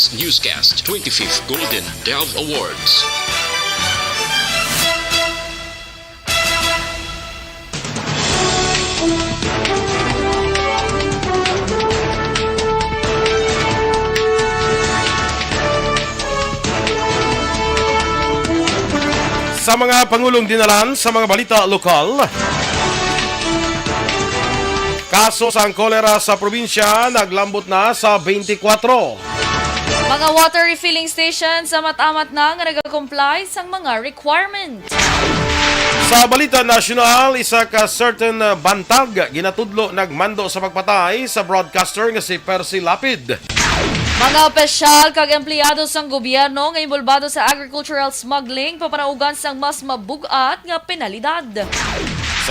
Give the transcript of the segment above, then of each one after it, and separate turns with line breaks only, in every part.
Best Newscast 25th Golden Dove Awards.
Sa mga Pangulong dinalan sa mga balita lokal, kaso sa kolera sa probinsya naglambot na sa 24.
Mga water refilling stations sa matamat na nga nag-comply sa mga requirements.
Sa balita nasyonal, isa ka certain bantag ginatudlo nagmando sa pagpatay sa broadcaster nga si Percy Lapid.
Mga opisyal kag empleyado sang gobyerno nga involvado sa agricultural smuggling papanaugan sang mas mabugat nga penalidad.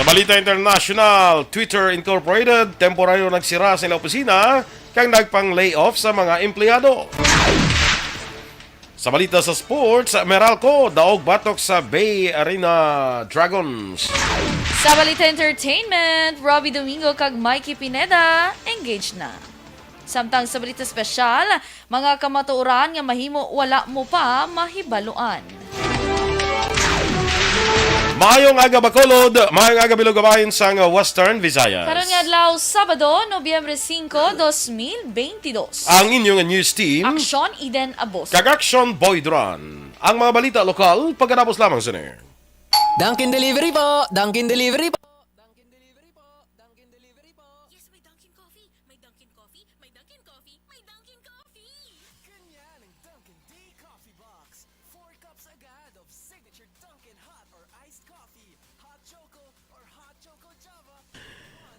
Sa balita international, Twitter Incorporated temporaryo nagsira sa ilang opisina kang nagpang-layoff sa mga empleyado. Sa balita sa sports, Meralco daog batok sa Bay Arena Dragons.
Sa balita entertainment, Robbie Domingo kag Mikey Pineda engaged na. Samtang sa balita espesyal, mga kamatuoran nga mahimo wala mo pa mahibaluan.
Maayong aga Bacolod, maayong aga Bilogabayan sa Western Visayas.
Karon nga adlaw Sabado, Nobyembre 5, 2022.
Ang inyong news team,
Aksyon Eden Aboso.
kag Aksyon Boy Duran. Ang mga balita lokal, pagkatapos lamang sa niyo.
Dunkin' Delivery po! Dunkin' Delivery po! Dunkin' Delivery po! Dunkin' Delivery po!
Yes, may Dunkin' Coffee! May Dunkin' Coffee! May Dunkin' Coffee! May Dunkin' Coffee!
Ganyan ang Dunkin' Day Coffee Box. 4 cups agad of signature Dunkin' hot or iced coffee, hot choco or hot choco java.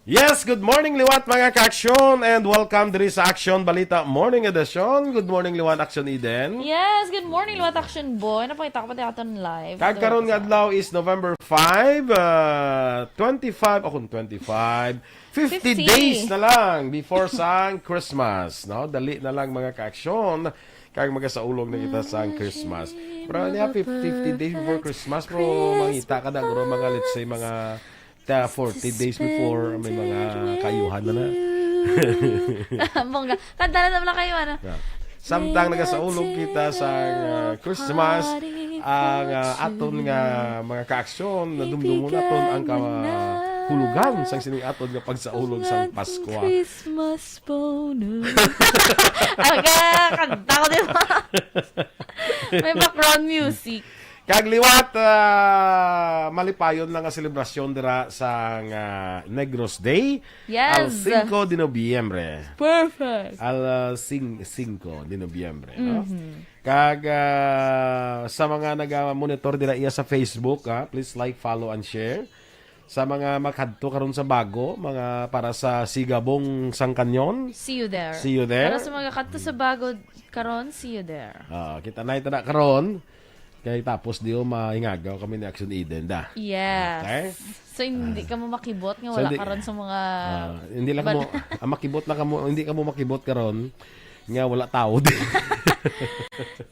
Yes, good morning liwat mga ka-aksyon and welcome diri sa Aksyon Balita Morning Edition. Good morning liwat Aksyon Eden.
Yes, good morning, Luwat Action Boy. Napakita ko pati aton live.
Kagkaroon nga adlaw is November 5, 25, akong 25, 50
50
days na lang before sang Christmas, no? Dali na lang mga ka-aksyon kag magasaulog na kita sang Christmas. Pero niya 50 days before Christmas, pero mangita ka na guro mga let's say mga 40 days before may mga kayuhan na na.
Bongga. Kanta na naman kayo, ano?
Samtang nagasaulog kita sa Christmas, ang aton nga mga kaaksyon na dumdumo naton ang hulugan sang sining aton nga pagsaulog sang Pasko.
Christmas bonus. Aga, kanta ko din ba? May background music.
Kag liwat, malipayon lang nga selebrasyon dira sa Negros Day.
Yes.
Al 5 de Nobyembre.
Perfect.
Al 5 de Nobyembre. No? Kag sa mga nag-monitor dira iya sa Facebook, please like, follow, and share. Sa mga makadto karon sa bago, mga para sa Sigabong Sangkanyon.
See you there.
See you there.
Para sa mga kanto sa bago karon, see you there.
Kita na ito na karon. Kaya tapos di o mahingagaw kami ni Aksyon Eden da.
Yes.
Okay?
So hindi ka mo makibot nga wala karon sa mga
hindi lang mo makibot na kamo, hindi ka mo makibot karon nga wala tao din.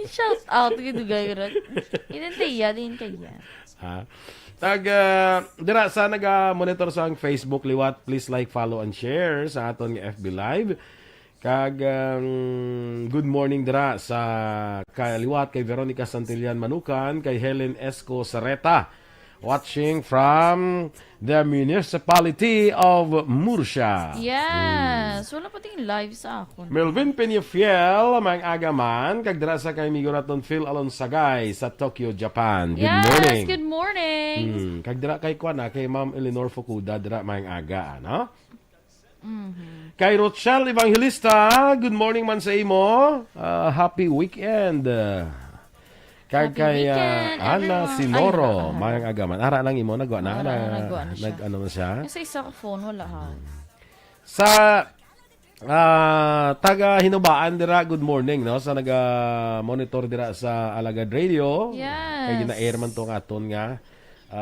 shout out gid gay ron. Identiya din kaya.
Dira sa naga-monitor sa Facebook liwat, please like, follow, and share sa aton nga FB Live. Kag good morning dira sa kaliwat kay Veronica Santillan Manukan, kay Helen Esco Sareta, watching from the municipality of Murcia.
Yes, wala pa ting live sa akon.
Melvin Peñafiel, mang agaman, kag dira sa kay migo naton Phil Alonsagay sa Tokyo, Japan. Good morning.
Yes, good morning.
Kag dira kay Kwana, kay Ma'am Eleanor Fukuda, dira mang aga, no? Kay Rochelle Evangelista, good morning man sa imo. Happy weekend. Kay
weekend,
Ana
everyone.
Sinoro, mayang agaman. Ara lang imo nagwa na.
Nagwa na siya.
Nag-ano na siya.
Kasi isa ko phone wala ha.
Sa taga Hinubaan dira, good morning no. Sa naga-monitor dira sa Alagad Radio.
Yes.
Kay gina-air man tong aton nga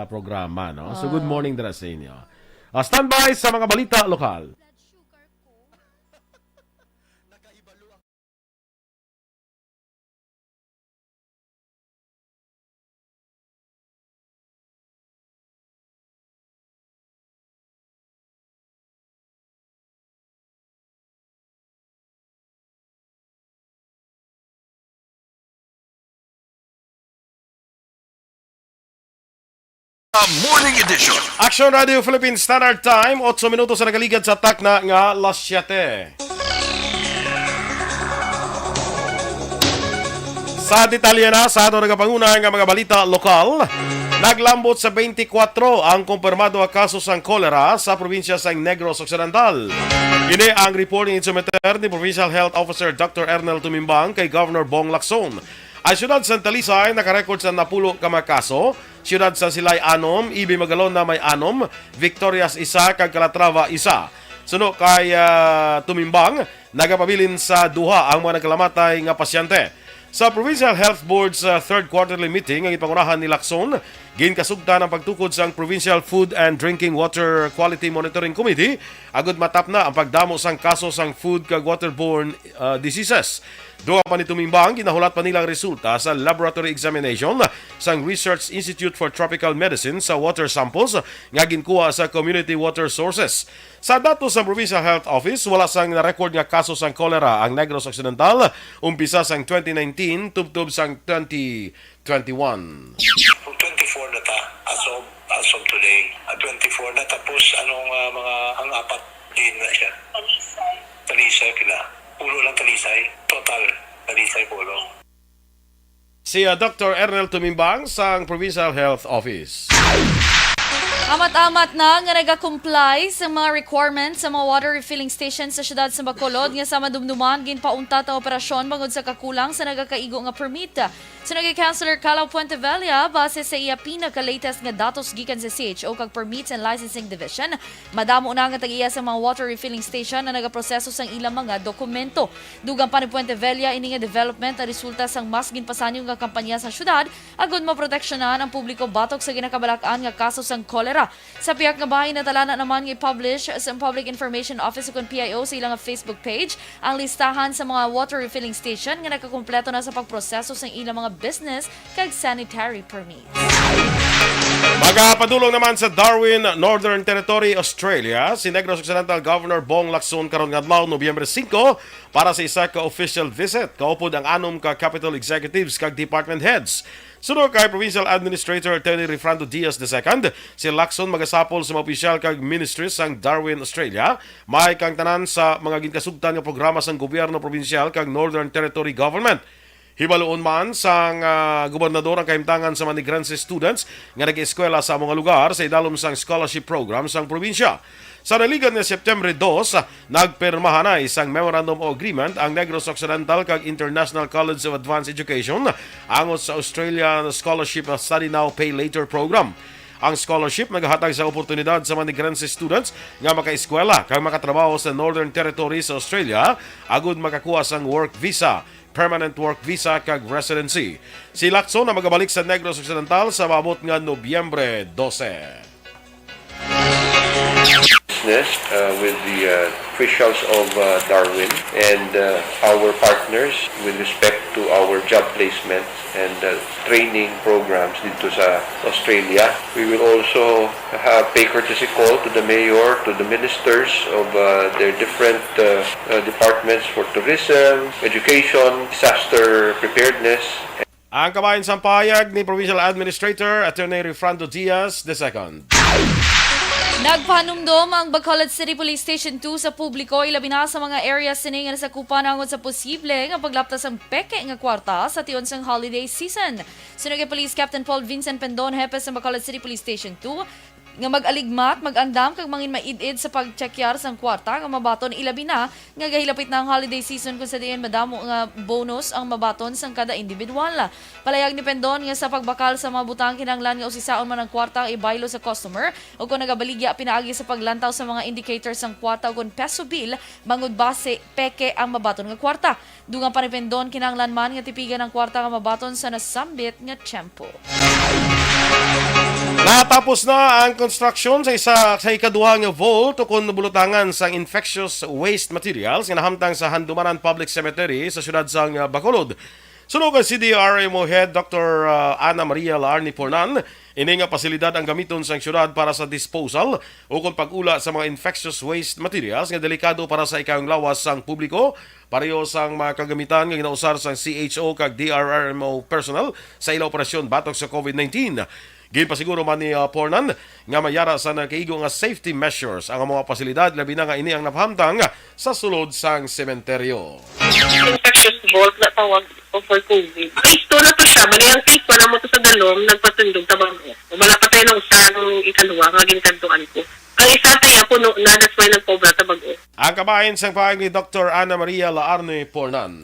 programa no. So good morning dira sa inyo. Standby sa mga balita lokal.
Morning Edition.
Aksyon Radio Philippines Standard Time, 8 minutos sa nagaligad sa takna nga las 7. Sa detalye na sa ato nagapanguna nga mga balita lokal, naglambot sa 24 ang kumpirmado nga kaso sang kolera sa probinsya sang Negros Occidental. Ini ang reporting insumeter ni Provincial Health Officer Dr. Ernel Tumimbang kay Governor Bong Lacson. Ang siyudad sa Talisay nakarecord sa napulo ka mga kaso, siyudad sa Silay 6, Ibi Magalon na may 6, Victorias 1, kag Calatrava 1. Suno kay Tumimbang, nagapabilin sa duha ang mga nagkalamatay nga pasyente. Sa Provincial Health Board's third quarterly meeting, ang ipangunahan ni Lacson, ginkasugtan ang pagtukod sa Provincial Food and Drinking Water Quality Monitoring Committee, agud matap na ang pagdamo sang kaso sang food kag waterborne diseases. Duha pa ni Tumimbang, ginahulat pa nilang resulta sa laboratory examination sang Research Institute for Tropical Medicine sa water samples nga ginkuha sa community water sources. Sa datos sa Provincial Health Office, wala sang na-record nga kaso sang kolera ang Negros Occidental, umpisa sang 2019 tubtob sang 2021.
24 na ta as of today. 24 na tapos ang apat din na siya. Talisay pila. Pulo lang Talisay. Total Talisay pulo.
Si Dr. Ernel Tumimbang sa Provincial Health Office.
Amat-amat na nga nag-comply sa mga requirements sa mga water refilling stations sa syudad sa Bacolod nga sa madumduman ginpauntat ang operasyon bangod sa kakulang sa nagakaigo nga permit. Sunod kay Councilor Calao Puentevella, base sa iya pinaka-latest nga datos gikan sa CHO kag Permits and Licensing Division, madamo na nga tag-iya sa mga water refilling station na nagaproseso sang ilang mga dokumento. Dugang pa ni Puentevella ini nga development na resulta sang mas ginpasanyo nga kampanya sa syudad agud maproteksyonan ang publiko batok sa ginakabalak-an nga kaso sang kolera. Sa piyak nga bahin na talana naman i-publish sa Public Information Office ug PIO sa ilang Facebook page ang listahan sa mga water refilling station nga nakakumpleto na sa pagproseso sa ilang mga business kag sanitary permits.
Magapadulong naman sa Darwin, Northern Territory, Australia, si Negros Occidental Governor Bong Lacson karon nga adlaw Nobyembre 5 para sa isa ka official visit. Kaupod ang 6 ka capital executives kag department heads. Sunod kay Provincial Administrator Attorney Refrando Diaz II, si Lacson magasapol sa mga opisyal kag ministries sang Darwin, Australia, may kang tanan sa mga ginkasugtan nga programa sang gobyerno provincial kag Northern Territory Government. Hibaloon man sang gobernador ang kahimtangan sa mga migrant students nga nag-eskwela sa mga lugar sa idalom sang scholarship program sang probinsya. Sa naligan ni September 2, nagpirmahan na isang Memorandum of Agreement ang Negros Occidental kag International College of Advanced Education angot sa Australian Scholarship Study Now Pay Later program. Ang scholarship naghatag sa oportunidad sa mga migrant students nga makaeskwela kag makatrabaho sa Northern Territory sa Australia agud makakuha sang work visa, permanent work visa kag residency. Si Lacson na magabalik sa Negros Occidental sa maabot nga Nobyembre 12.
With the officials of Darwin and our partners with respect to our job placements and training programs dito sa Australia. We will also pay courtesy call to the mayor, to the ministers of their different departments for tourism, education, disaster preparedness.
Ang kabayan sa payag ni Provincial Administrator Attorney Refrando Diaz II.
Nagpanumdom ang Bacolod City Police Station 2 sa publiko ilabi na sa mga areas sini nga nasakupan angon sa posible nga paglaptas ang peke nga kwarta sa tion sang holiday season. Sunod kay Police Captain Paul Vincent Pendon, hepe sa Bacolod City Police Station 2, nga mag-aligmat, mag-andam kag mangin maid-id sa pagchekyar sang kwarta nga mabaton ilabi na nga gahilapit na ang holiday season kung sa diin madamo nga bonus ang mabaton sang kada individual. Palayag ni Pendon nga sa pagbakal sa mga butang kinahanglan nga usisaon man ang kwarta ang ibaylo sa customer o kung nagabaligya pinaagi sa paglantaw sa mga indicators sang kwarta o kung peso bill mangud base peke ang mabaton nga kwarta. Dugang pa ni Pendon kinahanglan man nga tipigan ang kwarta nga mabaton sa nasambit nga tiyempo.
Natapos na ang construction sa ikaduha nga vault ukon bulutangan sa infectious waste materials nga nahamtang sa Handumanan Public Cemetery sa syudad sang Bacolod. Sunod kay CDRMO Head Dr. Ana Maria Laarni Pornan, ini nga pasilidad ang gamiton sang syudad para sa disposal ukon pag-ula sa mga infectious waste materials nga delikado para sa ikayong lawas sang publiko, pareho sang mga kagamitan nga ginausar sang CHO kag DRRMO personnel sa ila operasyon batok sa COVID-19. Ginpasiguro man ni Pornan nga mayara sa nakaigo nga safety measures ang mga pasilidad labi na nga ini ang napahamtang sa sulod sang sementeryo.
Infectious vault na tawag o for COVID. Phase 2 na to siya. Bali ang phase 1 na mo to sa dalom, nagpatundog tabang ko. Wala pa tayo ng usang ikaluwa, nga ginkantuan ko. Ang isa tayo puno na, that's why nagpobra tabang ko.
Ang kabahin sang pahayag ni Dr. Ana Maria Laarne Pornan.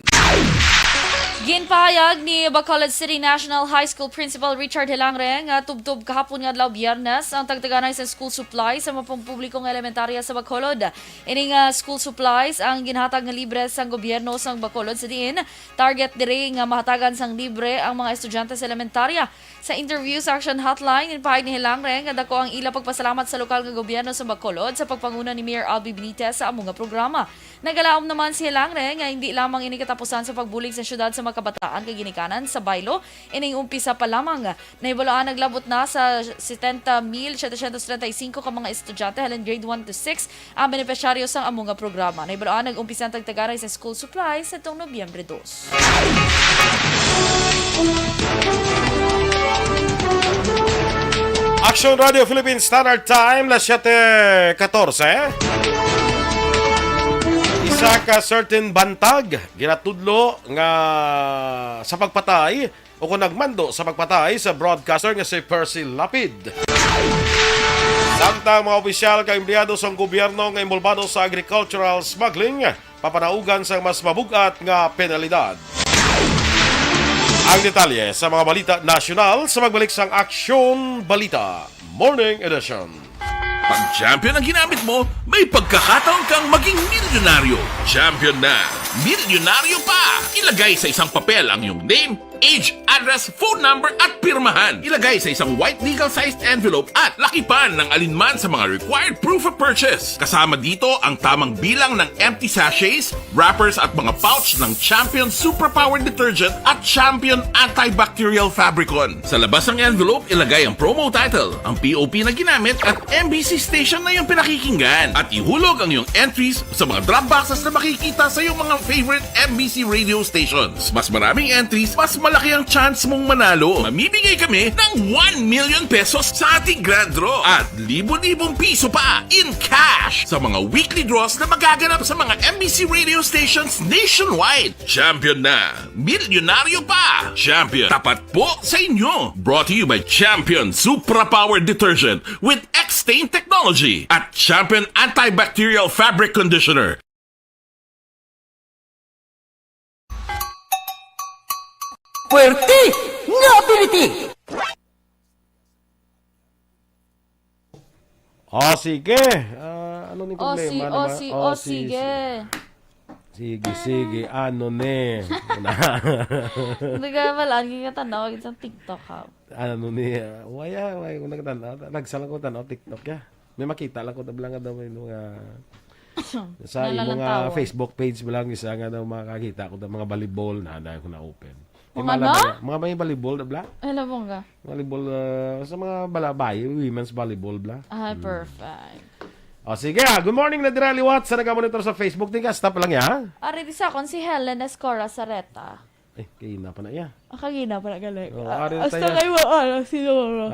Ginpahayag ni Bacolod City National High School Principal Richard Hilangre nga tubtub kahapon nga adlaw Biyernes ang tagtaganay sa school supplies sa mga publikong elementarya sa Bacolod. Ining school supplies ang ginhatag nga libre sang gobyerno sang Bacolod sa diin. Target diri nga mahatagan sang libre ang mga estudyante sa elementarya. Sa interview sa Aksyon Hotline, ginpahayag ni Hilangre nga dako ang ila pagpasalamat sa lokal nga gobyerno sa Bacolod sa pagpanguna ni Mayor Albi Benitez sa among nga programa. Nagalaom naman si Hilangre nga hindi lamang ini katapusan sa pagbulig sa syudad sa kabataan kay ginikanan sa Baylo, ining umpisa pa lamang. Naibalaan naglabot na sa 70,735 ka mga estudyante halin grade 1 to 6 ang benepisyaryo sang among nga programa. Naibalaan nag-umpisa ang tagtagaray sa school supplies sa itong Nobyembre 2.
Aksyon Radio Philippines Standard Time, las 7:14. Isa ka certain bantag ginatudlo nga sa pagpatay o kung nagmando sa pagpatay sa broadcaster nga si Percy Lapid. Samtang mga opisyal ka empleyado sa gobyerno nga involvado sa agricultural smuggling, papanaugan sa mas mabugat nga penalidad. Ang detalye sa mga balita nasyonal sa magbalik sang Aksyon Balita Morning Edition.
Pag champion ang ginamit mo, may pagkakataon kang maging milyonaryo. Champion na! Milyonaryo pa! Ilagay sa isang papel ang iyong name, age, address, phone number at pirmahan. Ilagay sa isang white legal-sized envelope at lakipan ng alinman sa mga required proof of purchase. Kasama dito ang tamang bilang ng empty sachets, wrappers at mga pouch ng Champion Superpower Detergent at Champion Antibacterial Fabricon. Sa labas ng envelope, ilagay ang promo title, ang POP na ginamit at MBC station na iyong pinakikinggan. At ihulog ang iyong entries sa mga drop boxes na makikita sa iyong mga favorite MBC radio stations. Mas maraming entries, mas malaki ang chance mong manalo. Mamimigay kami ng 1 million pesos sa ating grand draw at libo-libong piso pa in cash sa mga weekly draws na magaganap sa mga MBC radio stations nationwide. Champion na! Milyonaryo pa! Champion, tapat po sa inyo! Brought to you by Champion Supra Power Detergent with X-Stain Technology at Champion Antibacterial Fabric Conditioner.
Puerte nga ability!
Sige. Ano ni problema?
Sige.
Sige. Ano ni?
Hindi ka malaan ka tanaw sa TikTok ha.
Ano ni? Waya. Kung nagtanaw. Nagsalang ko tanaw TikTok ya. May makita lang ko tablang nga daw may mga sa mga Facebook page mo lang isa nga daw makakita ko mga volleyball na ko na open. Mga may volleyball na bla?
Alam mo nga.
Volleyball sa mga balabay, women's volleyball bla.
Perfect.
Sige, good morning na Dirali Watts sa nag-monitor sa Facebook. Tingka, stop lang ya.
Ari di sa kon si Helen Escora Sareta.
Kagina pa na ya.
Kagina pa na galing.
Hasta
kay Ma'am Ana Sinoro.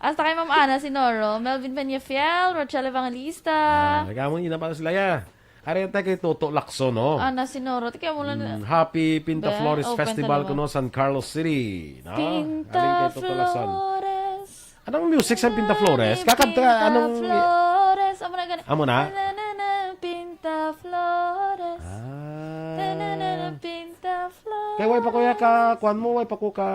Hasta kay Ma'am Ana Sinoro. Melvin Peñafiel, Rochelle Evangelista.
Nagkamon yun na para sila ya. Ari tayo kay Toto Lacson, no?
Ana Sinoro. Tika mo lang.
Happy Pinta Flores Festival kuno San Carlos City. No?
Pinta Flores.
Anong music sa Pinta Flores? Kakanta, anong...
Flores.
Amo na?
Pinta Flores. Pinta Flores.
Kaya way pa kuya ka, kuan mo, way pa ko ka...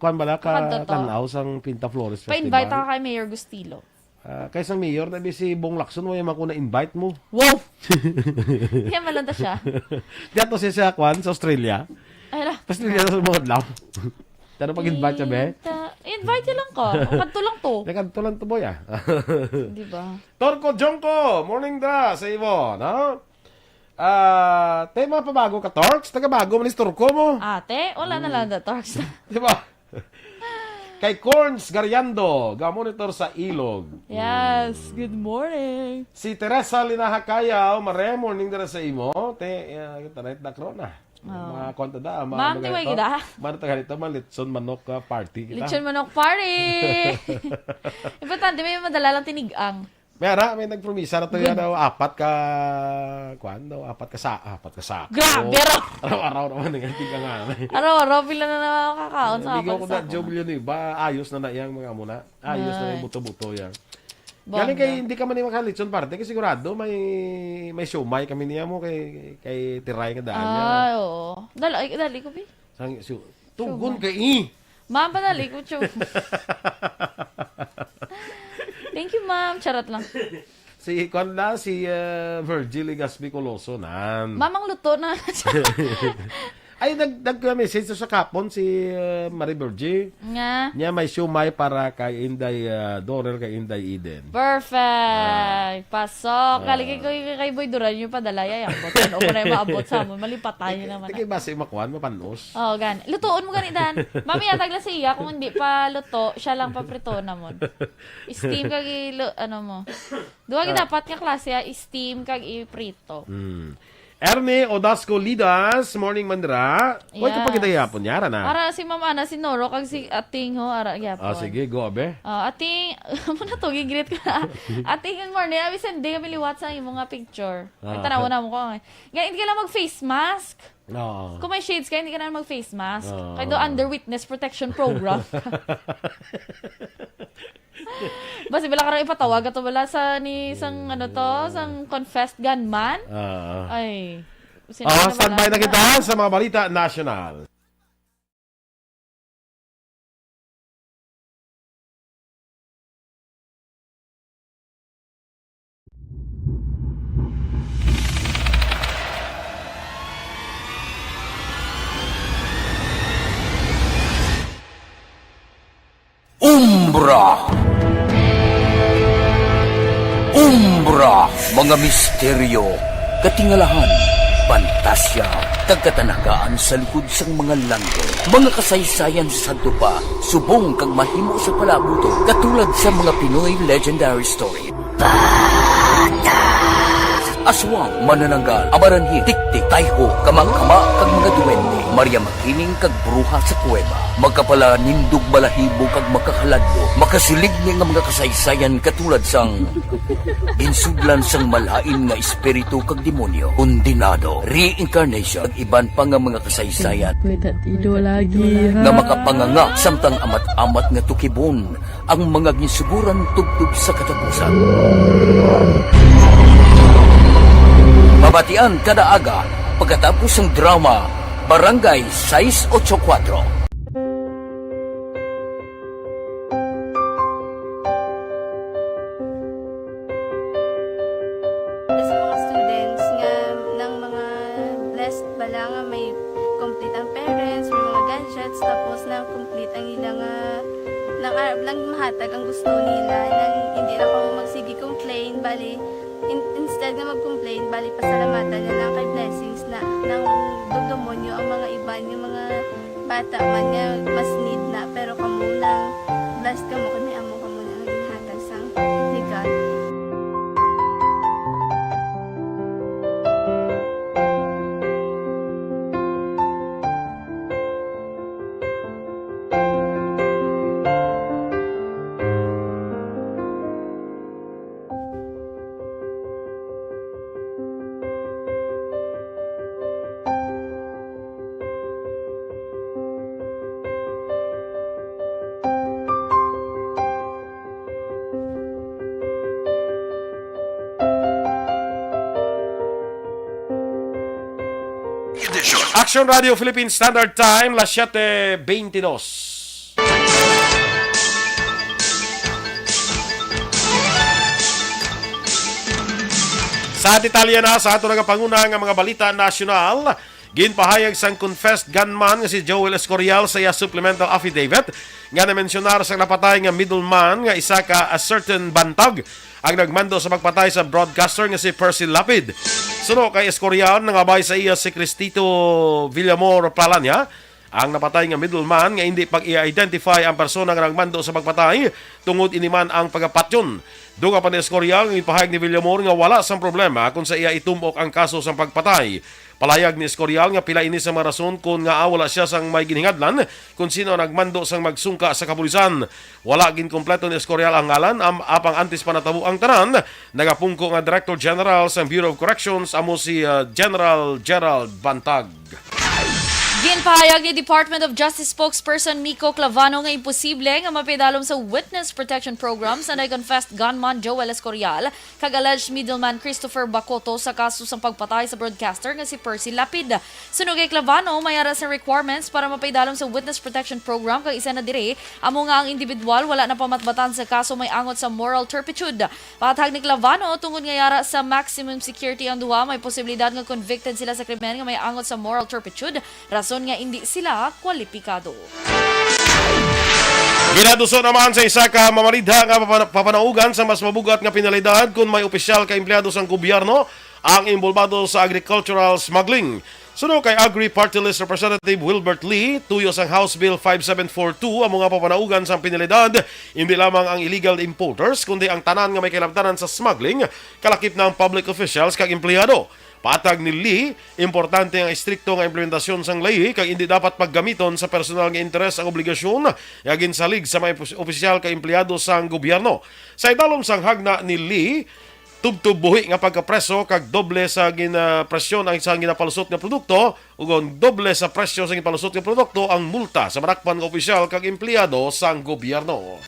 Kuan bala ka tanaw sang Pinta Flores Festival.
Pa-invite ka kay Mayor Gustilo.
Kaya sang mayor, nabi si Bong Lacson, way man ko na-invite mo.
Wow! Kaya malanda siya.
Diyato siya sa kuan, sa Australia. Tapos niya sa mga adlaw. Pero pag-invite siya, be?
Invite lang ko. Kanto lang to.
Kanto lang to, boy,
Diba?
Torko Jongko, morning da sa iyo, no? Tema pa bago ka, Torks? Taga-bago man is Torko mo.
Ate, wala na lang na Torks.
Diba? kay Corns Gariando, ga-monitor sa Ilog.
Yes, good morning.
Si Teresa Linahakayaw, mare morning dira sa imo. Tanay na krona. Mga kwanta da.
Ma'am, di ba kita?
Mano ta ganito, litson manok party kita.
Lechon manok party! Importante, may madala lang tinigang.
May nagpromisa na to yan daw, apat ka sa.
Grabe,
Araw-araw naman, hindi ka nga.
Araw-araw, pila na nakakaon sa
Hindi ko
apat
na,
sa
Joe Million, ba, ayos na yang mga muna. Ayos na yung buto-buto yan.
Bongga.
Galing kay, hindi ka man yung makalitson parte, kasi sigurado, may siomay kami niya mo kay Tiray nga daan niya.
Ay, oo. Dali ko, Bi.
Tugon kay
Ma'am, padali ko, Chu. Thank you, ma'am. Charot lang.
si Virgil Gaspi Coloso nan.
Mamang luto na.
Ay, nag-message sa kapon si Marie Virgil.
Nga.
Niya may siomay para kay Inday Dorel kay Inday Eden.
Perfect. Pasok. Kaligay ko kay Boy Duran yung padala. Yayang bot. Ano ko na yung maabot sa mo. Malipatay nyo naman.
Hindi base makuhan, mapanos.
Oo, gan. Lutoon mo ganitan. Mami, yatag lang siya. Kung hindi pa luto, siya lang paprito na mo. Steam kag mo. Duwag dapat ka klase, steam kag i-prito.
Ernie Odasco Lidas, morning mandra. Huwag
Yes.
ka pa kita yapon, yara na.
Ara si Mama Ana, si Noro, kag si Ating ho, ara yapon.
Sige, go abe.
Ating, muna to, gigreet ko na. Ating, good morning. Abi, send kami liwat sa imo nga picture. Tanaw na mo ko. Hindi ka lang mag-face mask.
No.
Kung may shades ka, hindi ka na mag-face mask. Kaya do under witness protection program. Basta bila ka rin ipatawag ato wala sa ni sang sang confessed gunman. Ay.
Standby na kita sa mga balita national.
Umbra! Umbra! Mga misteryo, katingalahan, pantasya, kagkatanagaan sa likod sang mga langgo. Mga kasaysayan sa santo pa, subong kag mahimo sa palabuto, katulad sa mga Pinoy legendary story. Aswang, manananggal, amaranhi, tiktik, tayho, kamang-kama, kag mga duwende, Maria Makining kag bruha sa kuweba, magkapala nindog balahibo kag makahaladlo, makasilig niya nga mga kasaysayan katulad sang insudlan sang malain nga espiritu kag demonyo, undinado, reincarnation, kag iban pa nga mga kasaysayan nga makapanganga samtang amat-amat nga tukibon ang mga ginsuguran tugtog sa katapusan. Mabatian kada aga pagkatapos ng drama Barangay 684.
Sa mga students nga ng mga blessed bala nga may complete ang parents, may mga gadgets, tapos na complete ang ilang nang lang mahatag ang gusto nila nang hindi na ako magsigi complain bali instead na mag-complain, bali pasalamatan na lang kay blessings na nang demonyo ang mga iba yung mga bata man nga mas need na pero kamo lang blessed kamo kami amo kamo na ang ginhatag sang ni God.
Aksyon Radio Philippine Standard Time, las 7:22. Sa detalye na sa ato nagapanguna nga mga balita nasyonal, ginpahayag sang confessed gunman nga si Joel Escorial sa iya supplemental affidavit nga na-mensionar sa napatay nga middleman nga isa ka a certain bantag ang nagmando sa pagpatay sa broadcaster nga si Percy Lapid. Suno kay Escorial nangabay sa iya si Cristito Villamor Palanya ang napatay nga middleman nga hindi pag-i-identify ang persona nga nagmando sa pagpatay tungod iniman ang pagapatyon. Duga pa ni Escorial nga ipahayag ni Villamor nga wala sang problema kung sa iya itumok ang kaso sang pagpatay. Palayag ni Escorial nga pila ini sa mga rason kung nga wala siya sang may ginhingadlan kung sino nagmando sang magsungka sa kapulisan. Wala gin kompleto ni Escorial ang ngalan apang antes pa natabo ang tanan. Nagapungko nga Director General sa Bureau of Corrections amo si General Gerald Bantag.
Ginpahayag ni Department of Justice spokesperson Miko Clavano nga imposible nga mapidalom sa Witness Protection Program sa confessed gunman Joel Escorial kag alleged middleman Christopher Bacoto sa kaso sa pagpatay sa broadcaster nga si Percy Lapid. Sunog kay Clavano, mayara sa requirements para mapidalom sa Witness Protection Program kag isa na dire amo nga ang individual wala na pamatbatan sa kaso may angot sa moral turpitude. Patag ni Clavano tungod nga yara sa maximum security ang duha may posibilidad nga convicted sila sa krimen nga may angot sa moral turpitude. Rason nga hindi sila kwalipikado.
Ginaduso naman sa isa ka mamaridha nga papanaugan sa mas mabugat nga penalidad kung may opisyal ka empleyado sa gobyerno ang involvado sa agricultural smuggling. Suno kay Agri Party List Representative Wilbert Lee, tuyo sang House Bill 5742 ang mga papanaugan sa penalidad, hindi lamang ang illegal importers kundi ang tanan nga may kilabtanan sa smuggling, kalakip ng public officials kag empleyado. Patag ni Lee, importante ang istrikto nga implementasyon sang ley kag hindi dapat paggamiton sa personal nga interes ang obligasyon nga ginsalig sa mga opisyal ka empleyado sang gobyerno. Sa idalom sang hagna ni Lee, tubtub buhi nga pagkapreso kag doble sa ginapresyon ang isang ginapalusot nga produkto ug doble sa presyo sa ginapalusot nga produkto ang multa sa manakpan nga opisyal kag empleyado sang gobyerno.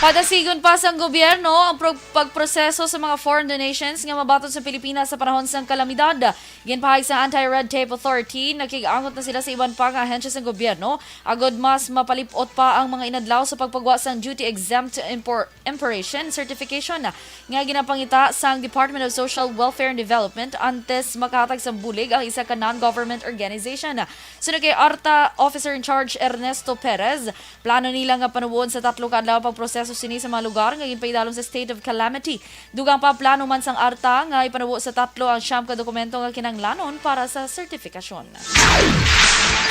Padasigon pa sang gobyerno ang pagproseso sa mga foreign donations nga mabaton sa Pilipinas sa panahon sang kalamidad. Ginpahayag sa Anti-Red Tape Authority, nakigangot na sila sa iban pang ahensya sang gobyerno agod mas mapalipot pa ang mga inadlaw sa pagpagwa sang duty-exempt importation certification nga ginapangita sang Department of Social Welfare and Development antes makahatag sang bulig ang isa ka non-government organization. Sunod kay ARTA Officer in Charge Ernesto Perez, plano nila nga panubuon sa 3 ka adlaw pagproseso sini sa mga lugar nga ginpaidalom sa state of calamity. Dugang pa plano man sang ARTA nga ipanubo sa 3 ang siyam ka dokumento nga kinanglanon para sa sertifikasyon.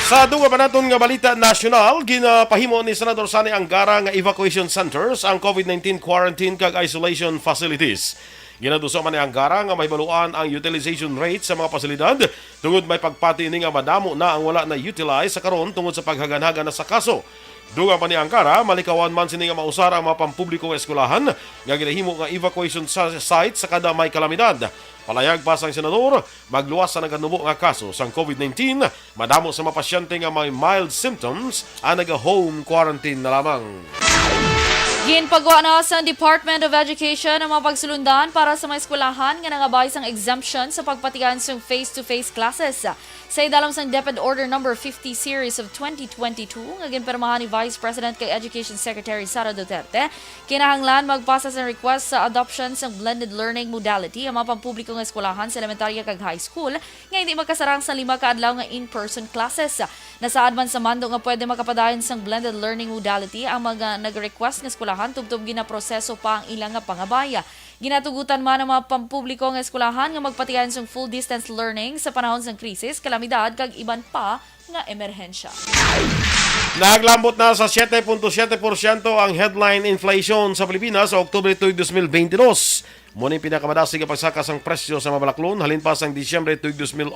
Sa duga pa naton nga balita nasyonal, ginapahimo ni Senador Sani Angara nga evacuation centers ang COVID-19 quarantine kag isolation facilities. Ginaduso man ni Angara nga mahibaluan ang utilization rate sa mga pasilidad tungod may pagpati ini nga madamo na ang wala na utilize sa karon tungod sa paghaganhaga na sa kaso. Duga pa ni Angara, malikawan man sini nga mausara ang mga pampublikong eskwelahan nga ginahimo nga evacuation site sa kada may kalamidad. Palayag pa sang senador, magluwas sa naganubo nga kaso sang COVID-19, madamo sa mga pasyente nga may mild symptoms ang naga-home quarantine na lamang.
Ginpagawa na sa Department of Education ang mga pagsulundan para sa mga eskwelahan nga nangabay sang exemption sa pagpatigan sa face-to-face classes. Sa idalom sang DepEd Order No. 50 Series of 2022 nga ginpermahan ni Vice President kay Education Secretary Sara Duterte, kinahanglan magpasa sa request sa adoption sa blended learning modality ang mga pampublikong eskwelahan sa elementarya kag high school nga hindi magkasarang sa 5 ka adlaw nga in-person classes. Nasaad man sa mando nga pwede makapadayon sang blended learning modality ang mga nag-request nga eskwelahan tubtob ginaproseso pa ang ilang nga pangabaya. Ginatugutan man ang mga pampubliko ng eskwelahan nga magpatigan sa full distance learning sa panahon ng krisis, kalamidad kag iban pa nga emerhensya.
Naglambot na sa 7.7% ang headline inflation sa Pilipinas sa Oktubre 2022. Muna yung pinakamadasig ang pagsaka sang presyo sa mabalaklon halin pa sang Disyembre 2008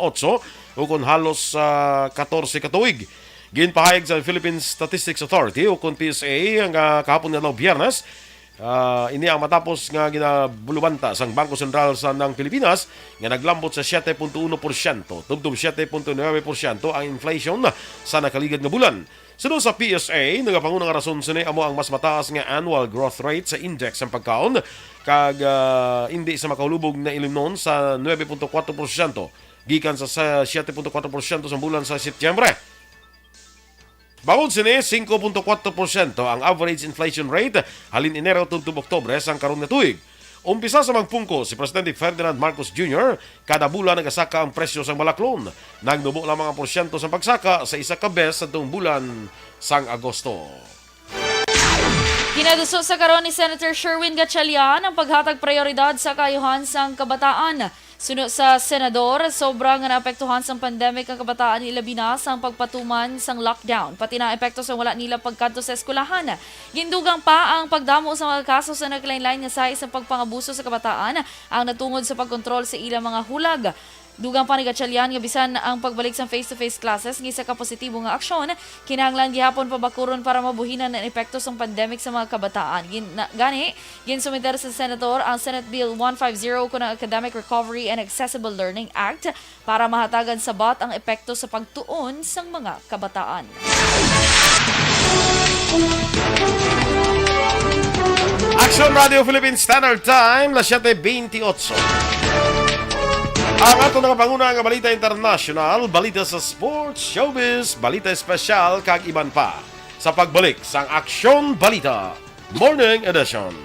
ukon halos 14 katuig. Ginpahayag sa Philippine Statistics Authority ukon PSA ang kahapon nga Biyernes. Ini ang matapos nga ginabulubanta sang Bangko Sentral sa ng Pilipinas nga naglambot sa 7.1%, tubtob 7.9% ang inflation sa nakaligid nga bulan. Sunod sa PSA, nagapangunang rason sini amo ang mas mataas nga annual growth rate sa index ng pagkaon kag hindi sa makahulubog na ilimnon sa 9.4% gikan sa 7.4% sa bulan sa Setyembre. Bawod sini 5.4% ang average inflation rate halin Enero tubtob Oktubre sang karon nga tuig. Umpisa sa magpungko si Presidente Ferdinand Marcos Jr. kada bulan nagasaka ang presyo sang balaklon. Nagnubo lamang ang porsyento sa pagsaka sa isa ka beses sa tuong bulan sang Agosto.
Ginaduso sa karon ni Senator Sherwin Gatchalian ang paghatag prioridad sa kayuhan sang kabataan. Suno sa senador, sobrang nga naapektuhan sang pandemic ang kabataan nila binas ang pagpatuman sang lockdown. Pati na epekto sa wala nila pagkanto sa eskulahan. Gindugang pa ang pagdamo sa mga kaso sa naglain-lain nga sa isang pagpangabuso sa kabataan ang natungod sa pagkontrol sa ilang mga hulag. Dugang pa ni Gatchalian nga bisan ang pagbalik sa face-to-face classes ngisa ka positibo nga aksyon, kinahanglan gihapon pabakuron para mabuhinan ang epekto sa pandemic sa mga kabataan. Ginsumiter sa Senator ang Senate Bill 150 kun ang Academic Recovery and Accessible Learning Act para mahatagan sabat ang epekto sa pagtuon sa mga kabataan.
Aksyon Radio Philippine Standard Time, las 7:28. Ang ato nga panguna nga balita international, balita sa sports, showbiz, balita espesyal, kag iban pa. Sa pagbalik sang Aksyon Balita, Morning Edition.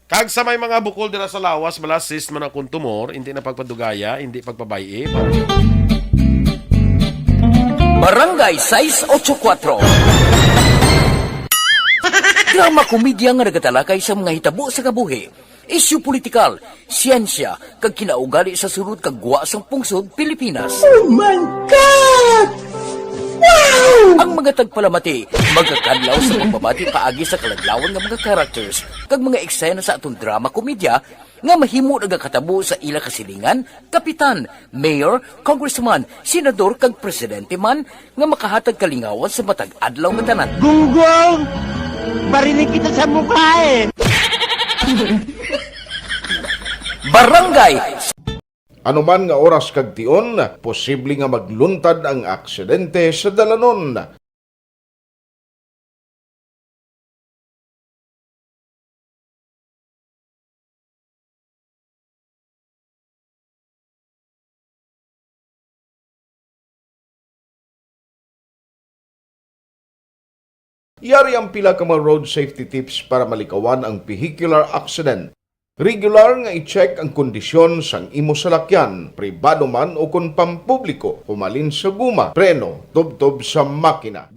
Kag sa may mga bukol dira sa lawas, malasis man akong tumor, hindi na pagpadugaya, hindi pagpabayi.
Barangay 684. Drama komedya nga nagatalakay sa mga hitabo sa kabuhi. Isyu politikal, siyensya, kag kinaugali sa sulod kag guwa sang pungsod Pilipinas. Oh my God! Wow! Ang mga tagpalamati, magkakadlaw sa pagbabati paagi sa kalaglawan ng mga characters kag mga eksena sa atong drama komedya nga mahimo nagakatabo sa ila kasilingan, kapitan, mayor, congressman, senador kag presidente man nga makahatag kalingawan sa matag adlaw nga tanan.
Gunggong! Barinig kita sa mukha eh!
Barangay
Ano man nga oras kag tion, posible nga magluntad ang aksidente sa dalanon. Yari ang pila ka mga road safety tips para malikawan ang vehicular accident. Regular nga i-check ang kondisyon sang imo salakyan, pribado man o kung pampubliko, humalin sa guma, preno, tubtob sa makina.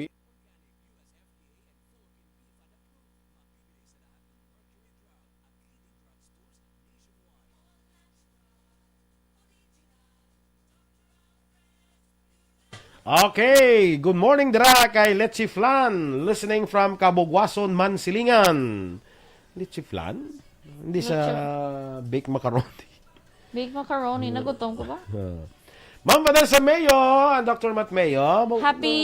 Okay, good morning dira kay Letchi Flan, listening from Cabogwason, Mansilingan. Letchi Flan? Hindi sa baked macaroni.
Baked macaroni, nagutom ko ba?
Ma'am Vanessa Mayo, ang Dr. Matt Mayo.
Happy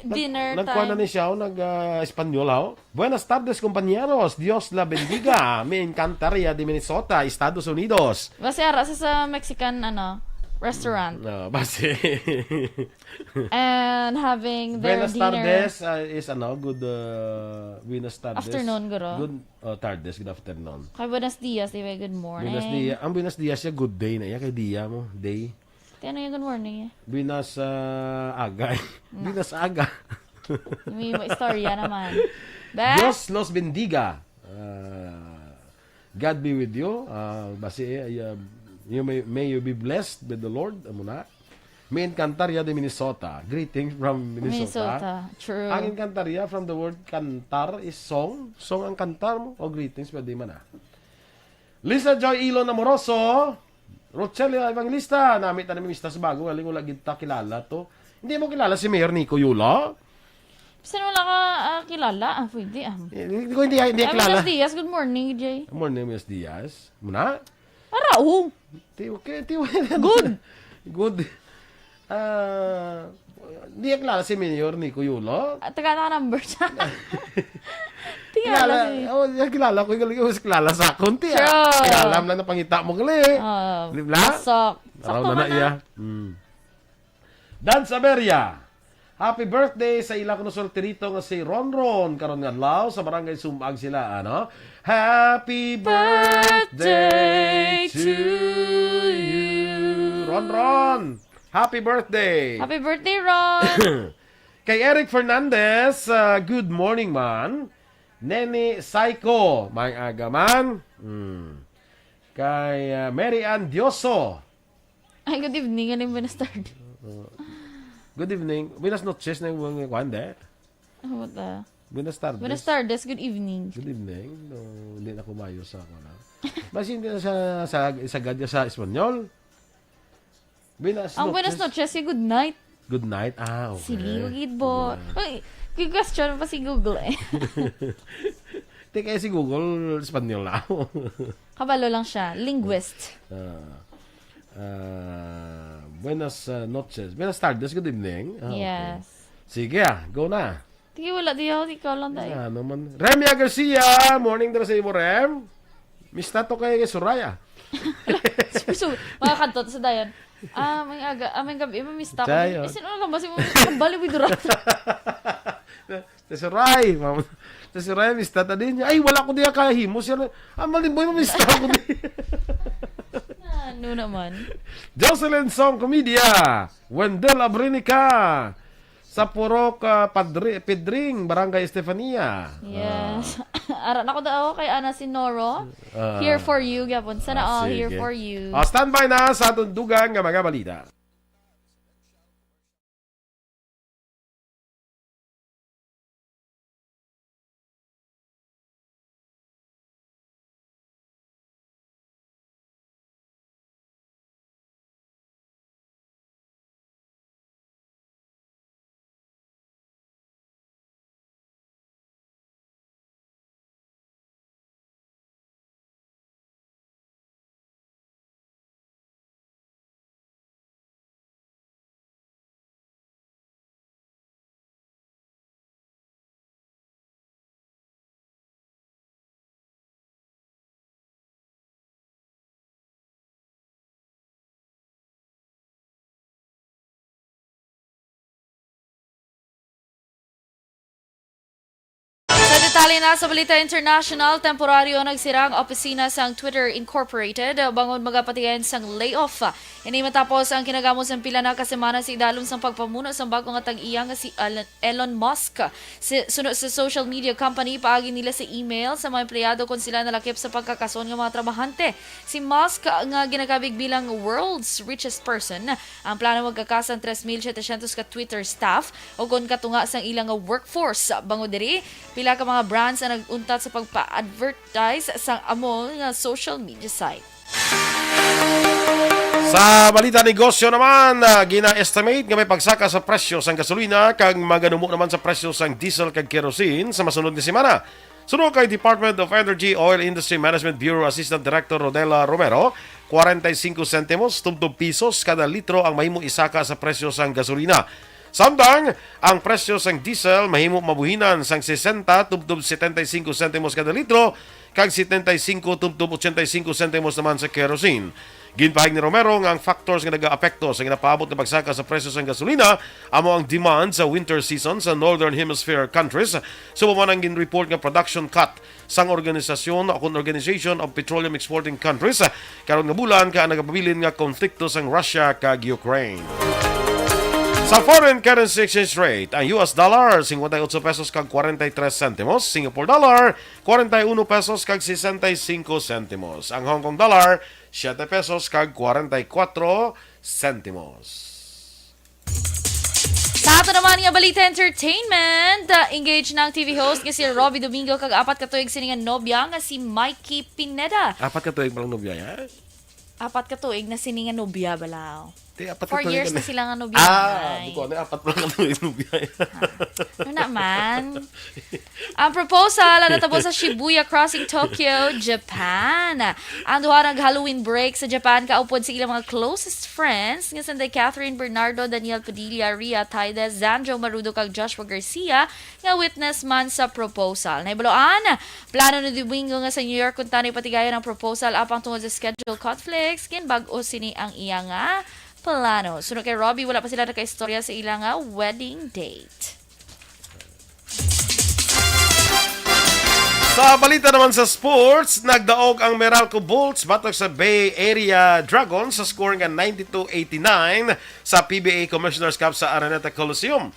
dinner
Nagkuha na
time.
ni siya, nag-Espanyol ha. Buenas tardes, compañeros. Dios la bendiga. Me encantaría de Minnesota, Estados Unidos.
Basta ara sa Mexican restaurant.
No, base.
And having their
Buenas
dinner.
tardes is good Buenas tardes.
Afternoon, guro.
Good tardes, good afternoon.
Kay buenos dias, di ba? Good morning.
Buenas dias. Ang buenas dias siya, good day na. Kay dia mo, day.
Ano yung good morning eh?
Buenas aga. Buenas aga.
May istorya naman.
Dios los bendiga. God be with you. May you be blessed with the Lord. Muna. May Encantaria de Minnesota. Greetings from Minnesota.
True.
Ang Encantaria from the word cantar is song. Song ang kantar mo. O greetings, pwede man Lisa Joy Ilon Amoroso. Rogelio Evangelista. Namit na namin mistas bago. Aling wala kita kilala to. Hindi mo kilala si Mayor Nico Yulo?
Saan wala ka kilala? Pwede
Hindi ko hindi kilala.
Buenos dias. Good morning, Jay.
Good morning, Buenos dias. Muna?
Araw. Good.
Good. Hindi kilala si Mayor Nico Yulo.
Taga na number siya.
Kilala ko yung kilala sa akong tiya.
Sure.
Kilala lang na pangita mo gali. Libla?
Sakto
na iya. Dan Saberia. Happy birthday sa ilang kunusultirito nga si Ronron. Karon nga law sa barangay Sumag sila. Happy birthday to you. Ronron. Happy birthday.
Happy birthday, Ron.
Kay Eric Fernandez, good morning man. Neni Saiko, may aga man. Kay Mary Ann Dioso.
Ay, good evening. Ano yung binastard?
Good evening. Buenas noches na yung kwande.
What the?
Buenas tardes.
Buenas tardes. Good evening.
Good evening. No, hindi na kumayo sa ako na. Basi hindi na sa gadya sa Espanyol.
Ang buenas noches, good night.
Good night. Okay.
Sige, wagid bo. Uy, question pa si Google eh.
Kaya si Google, Espanyol na ako.
Kabalo lang siya. Linguist.
Buenas noches. Buenas tardes. Good evening.
Yes.
Okay. Sige go na.
Sige, wala di ako. Ikaw lang tayo.
Remia Garcia. Morning na sa imo, Rem. Miss Tato kay Soraya.
Mga kanto sa dayan. May aga, may gabi, may mista ko.
Chayo.
Sino lang ba? Ang bali mo Duran.
Tesoray. Tesoray, mista ta din niya. Ay, wala ko diya kahimo. Malimboy mo, mista ko din.
Ano naman?
Jocelyn Song Comedia. Wendell Abrinica. Sa Purok Pedring, Barangay Estefania.
Yes. Aran ako daw kay Ana Sinoro. Here for you, gapon. Sana all here for you.
Standby na sa tundugan ng mga balita.
Detalye na sa Balita International, temporaryo nagsirang opisina sang Twitter Incorporated bangon magapatigan sang layoff. Ini matapos ang kinagamos ng pila na kasemana sa idalom sang pagpamuno sang bago nga tag-iya nga si Elon Musk. Sunod sa social media company, paagi nila sa email sa mga empleyado kung sila nalakip sa pagkakason ng mga trabahante. Si Musk nga ginakabig bilang world's richest person. Ang plano magkakasan 3,700 ka Twitter staff o kung katunga sang ilang workforce. Bango diri, pila ka mga brands na nag-untat sa pagpa-advertise sa amo nga social media site.
Sa balita negosyo naman, gina-estimate nga may pagsaka sa presyo sang gasolina kag maganumo naman sa presyo sang diesel kag kerosene sa masunod ni semana. Sunod kay Department of Energy Oil Industry Management Bureau Assistant Director Rodela Romero, 45 centimos tubtob pesos kada litro ang mahimong isaka sa presyo sang gasolina. Samtang ang presyo sang diesel mahimo mabuhinan sang 60 tubtob 75 centimos kada litro kag 75 tubtob 85 centimos naman sa kerosene. Ginpahig ni Romero nga ang factors nga nag-aapekto sa ginapaabot na pagsaka sa presyo sang gasolina amo ang demand sa winter season sa Northern Hemisphere countries. Sumaman ang gin-report nga production cut sang Organization of Petroleum Exporting Countries karon nga bulan ka nagapabilin nga konflikto sang Russia kag Ukraine. Sa foreign currency exchange rate, ang US dollar 58 pesos kag 43 centimos, Singapore dollar 41 pesos kag 65 centimos, ang Hong Kong dollar 7 pesos kag 44 centimos.
Sa ato naman nga Balita Entertainment, engage ng TV host nga si Robbie Domingo kag apat ka tuig siningan nobya nga si Mikey Pineda.
Apat ka tuig palang nobya ya?
Apat ka tuig na siningan nobya balao.
4
years na sila nga nobya.
Di ko ano, apat pa lang kami nobya.
Ano naman? Ang proposal na natapos sa Shibuya Crossing, Tokyo, Japan. Ang duha ng Halloween break sa Japan kaupod sa ilang mga closest friends nga sanday Catherine Bernardo, Daniel Padilla, Ria Taide, Zanjo Marudo kag Joshua Garcia nga witness man sa proposal. Naibaloan, plano ni Domingo nga sa New York kung tanay patigayan ang proposal apang tungod sa schedule conflicts kin bag-o sini ang iya nga plano. Sunod kay Robbie, wala pa sila naka-istorya sa ilang wedding date.
Sa balita naman sa sports, nagdaog ang Meralco Bolts batok sa Bay Area Dragons sa score nga 92-89 sa PBA Commissioner's Cup sa Araneta Coliseum.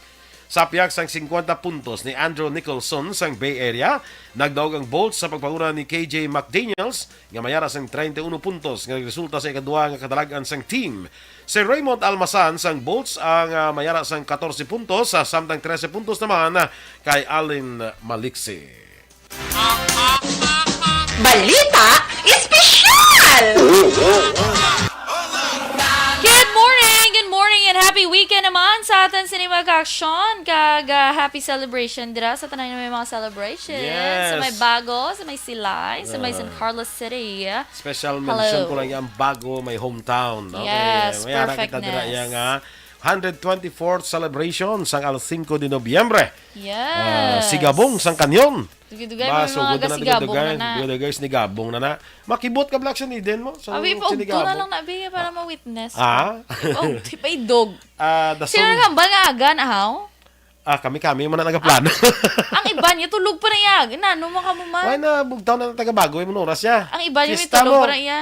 Sa piyak sang 50 puntos ni Andrew Nicholson sang Bay Area, nagdaog ang Bolts sa pagpanguna ni KJ McDaniels nga mayara sang 31 puntos nga resulta sa ikadua nga kadalagan sang team. Si Raymond Almasan sang Bolts ang mayara sang 14 puntos sa samtang 13 puntos naman kay Alin Maliksi.
Balita Espesyal!
Good morning, and happy weekend naman sa atin sa mga Aksyon. Happy celebration dira sa tanay na may mga celebration.
Yes.
Sa may Bago, sa may Silay, sa may San Carlos City.
Special mention ko lang yung Bago, may hometown.
Yes,
may ara kita dira yung 124th celebration sang alas 5 de Nobyembre.
Yes.
Sigabong sang kanyon.
Dugay may mga sigabong na.
Guys ni Gabong na. Makibot ka black siya ni Den mo. So,
Abi pa ugto na lang na biya para ma-witness. Oh, tipa idog. Sino nga ba nga aga na haw?
Kami mo na nagaplano.
Ang iba niya tulog pa na iya. Nano mo ka mo man?
Why na bugtaw na taga-bago yung oras niya.
Ang iba niya may tulog pa na iya.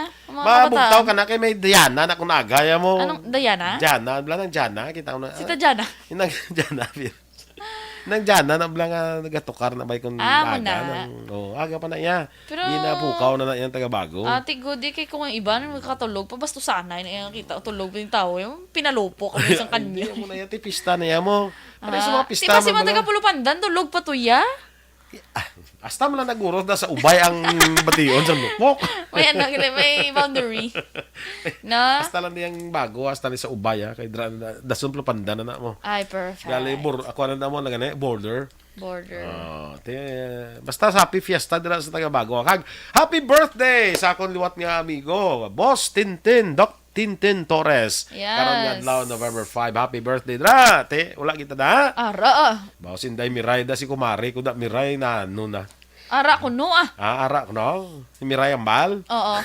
Bugtaw ka na kay may Diana na kung nagaya mo.
Anong Diana?
Diana, blang Diana, kita ko na.
Sita Diana.
Nang Diana. Nang Diana na blang nagatukar na bay kung aga. Aga pa na iya.
Pero
ginapukaw na yan taga-bago.
Ate Gudi kay kung ang iba na makatulog pa basto sanay na yung kita tulog din tao yung pinalopo ka isang kanyo.
Hindi mo na yan pista na yan mo. Ano sa mga pista
mo? Si mga taga-Pulupandan tulog pa to ya?
Hasta mo lang naguros na sa ubay ang bation sa lupok.
May boundary. Na?
Hasta lang niyang bago, hasta lang sa ubay kay dasun Pulupandan na mo.
Ay, perfect.
Gali ako na mo lang border.
Border.
Basta happy fiesta dira sa taga-bago. Happy birthday sa akong liwat nga amigo, Boss Tintin, Doc Tintin Torres.
Yes.
Karon nga adlaw November 5. Happy birthday dra. Wala kita na.
Ara.
Bawo sinday Miray da si kumari ko da Miray na ano na.
Ara ko no
Ara ko no. Si Miray Ambal.
Oo.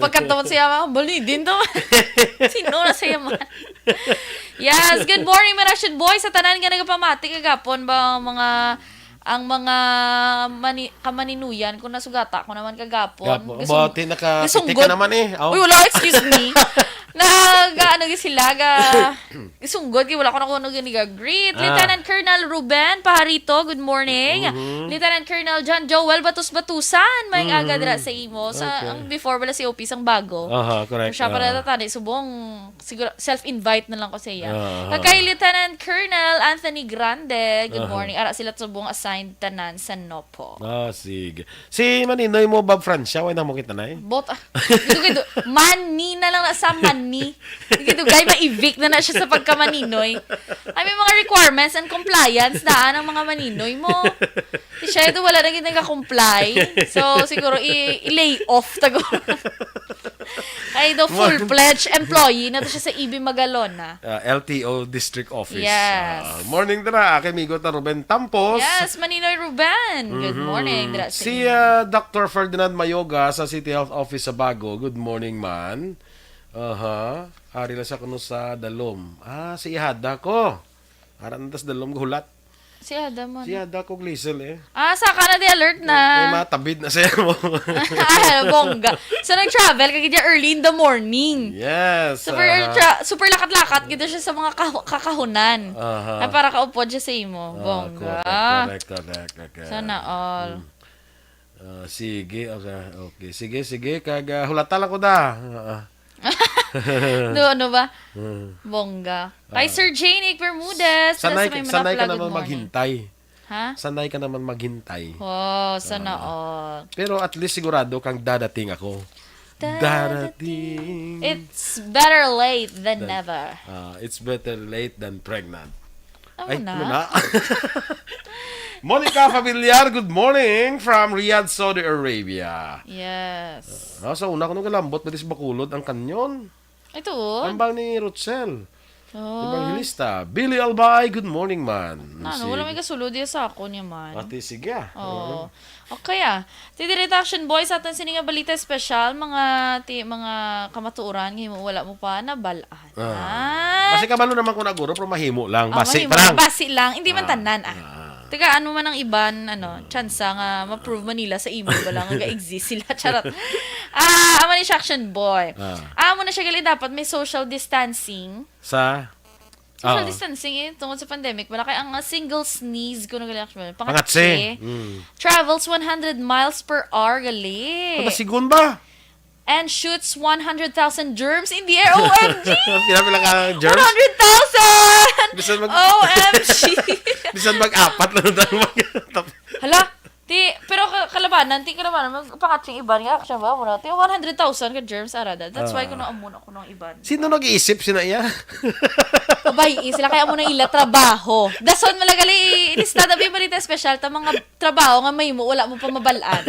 Pagkatawad siya mga bali din to. Sino na siya man. Yes, good morning Marashan Boys. Sa tanan nga nagapamati kagapon ba ang mga kamaninuyan kung nasugata ko naman kagapon.
Bati nakatitik ka naman
Uy, wala, excuse me. Sila isunggod kay wala ko na kuno greet. Lieutenant Colonel Ruben Paharito, good morning. Lieutenant Colonel John Joel Batusan, may aga dira sa imo sa ang before wala si OP sang bago.
Correct.
Siya para tatay subong siguro self-invite na lang ko sa iya. Kay Lieutenant Colonel Anthony Grande, good morning. Ara sila subong assigned tanan sa Nopo.
Sige. Si Maninoy mo Bob Francia, wala na mo kita na
Bot Dito mani na lang na sa mani. Dito guy ma-evict na siya sa pagkamaninoy. Ay may mga requirements and compliance daan ang mga maninoy mo. Siya ito wala na nag-comply. So siguro i-lay off tago. Ay do full-fledged employee na to siya sa EB Magalon na.
LTO District Office.
Yes.
Morning dira, kay migo ta Ruben Tampos.
Yes, Maninoy Ruben. Good morning dira sa
si Dr. Ferdinand Mayoga sa City Health Office sa Bago. Good morning man. Ari lang sa kuno sa Dalom. Si Ihada ko. Aran tas Dalom gulat.
Si Ihada mo.
Si Ihada ko glisel
Saka na di alert na.
May matabid na siya mo.
Bongga. So nag-travel kagidya early in the morning.
Yes.
Super lakat-lakat gito siya sa mga kakahunan. Para kaupod siya sa imo. Bongga.
Correct.
Sana all.
Sige, okay. Sige. Hulata lang ko da.
Ano ba? Bongga. Kay Sir Janic Bermudez.
Sanay ka naman maghintay.
Ha?
Sanay ka naman maghintay.
Sana all.
Pero at least sigurado kang dadating ako. Dadating.
It's better late than never.
It's better late than pregnant.
Ano na?
Monica Familiar, good morning from Riyadh, Saudi Arabia.
Yes.
Sa una ko nung kalambot, batis bakulod ang kanyon.
Ito?
Ambang ni Rutsel. Evangelista. Billy Albay, good morning man.
Wala may kasulod yan sa ako niya man.
Pati sige
Okay Titi Action Boys atin sininga balita special mga kamatuuran ngayon wala mo pa na balaan.
Basi kabalo naman ko naguro pero mahimo lang. Basi
lang. Hindi man tanan Teka, ano man ang iban, tsansa nga ma-prove Manila sa imo ba lang nga-exist sila. Charot. Ama ni siya action boy. Amo na siya gali dapat may social distancing. Social distancing tungkol sa pandemic. Wala kaya ang single sneeze ko na gali action boy. Pangatse. Travels 100 miles per hour gali.
Sigun ba?
And shoots 100,000 germs in the air. OMG!
Pila ka germs?
100,000! OMG!
Bisan mag-apat lang daw
Hala, pero kalabas naman, nanti ka naman, magpakatsing iban nga, aksyon ba? Muna, 100,000 ka germs arada. That's why ko na amuna ko ng iban.
Sino nag-iisip sina iya?
Abay, sila kaya mo na ila trabaho. Dason malagali, ilistada balita special, ta mga trabaho nga may mo, wala mo pa mabalaan.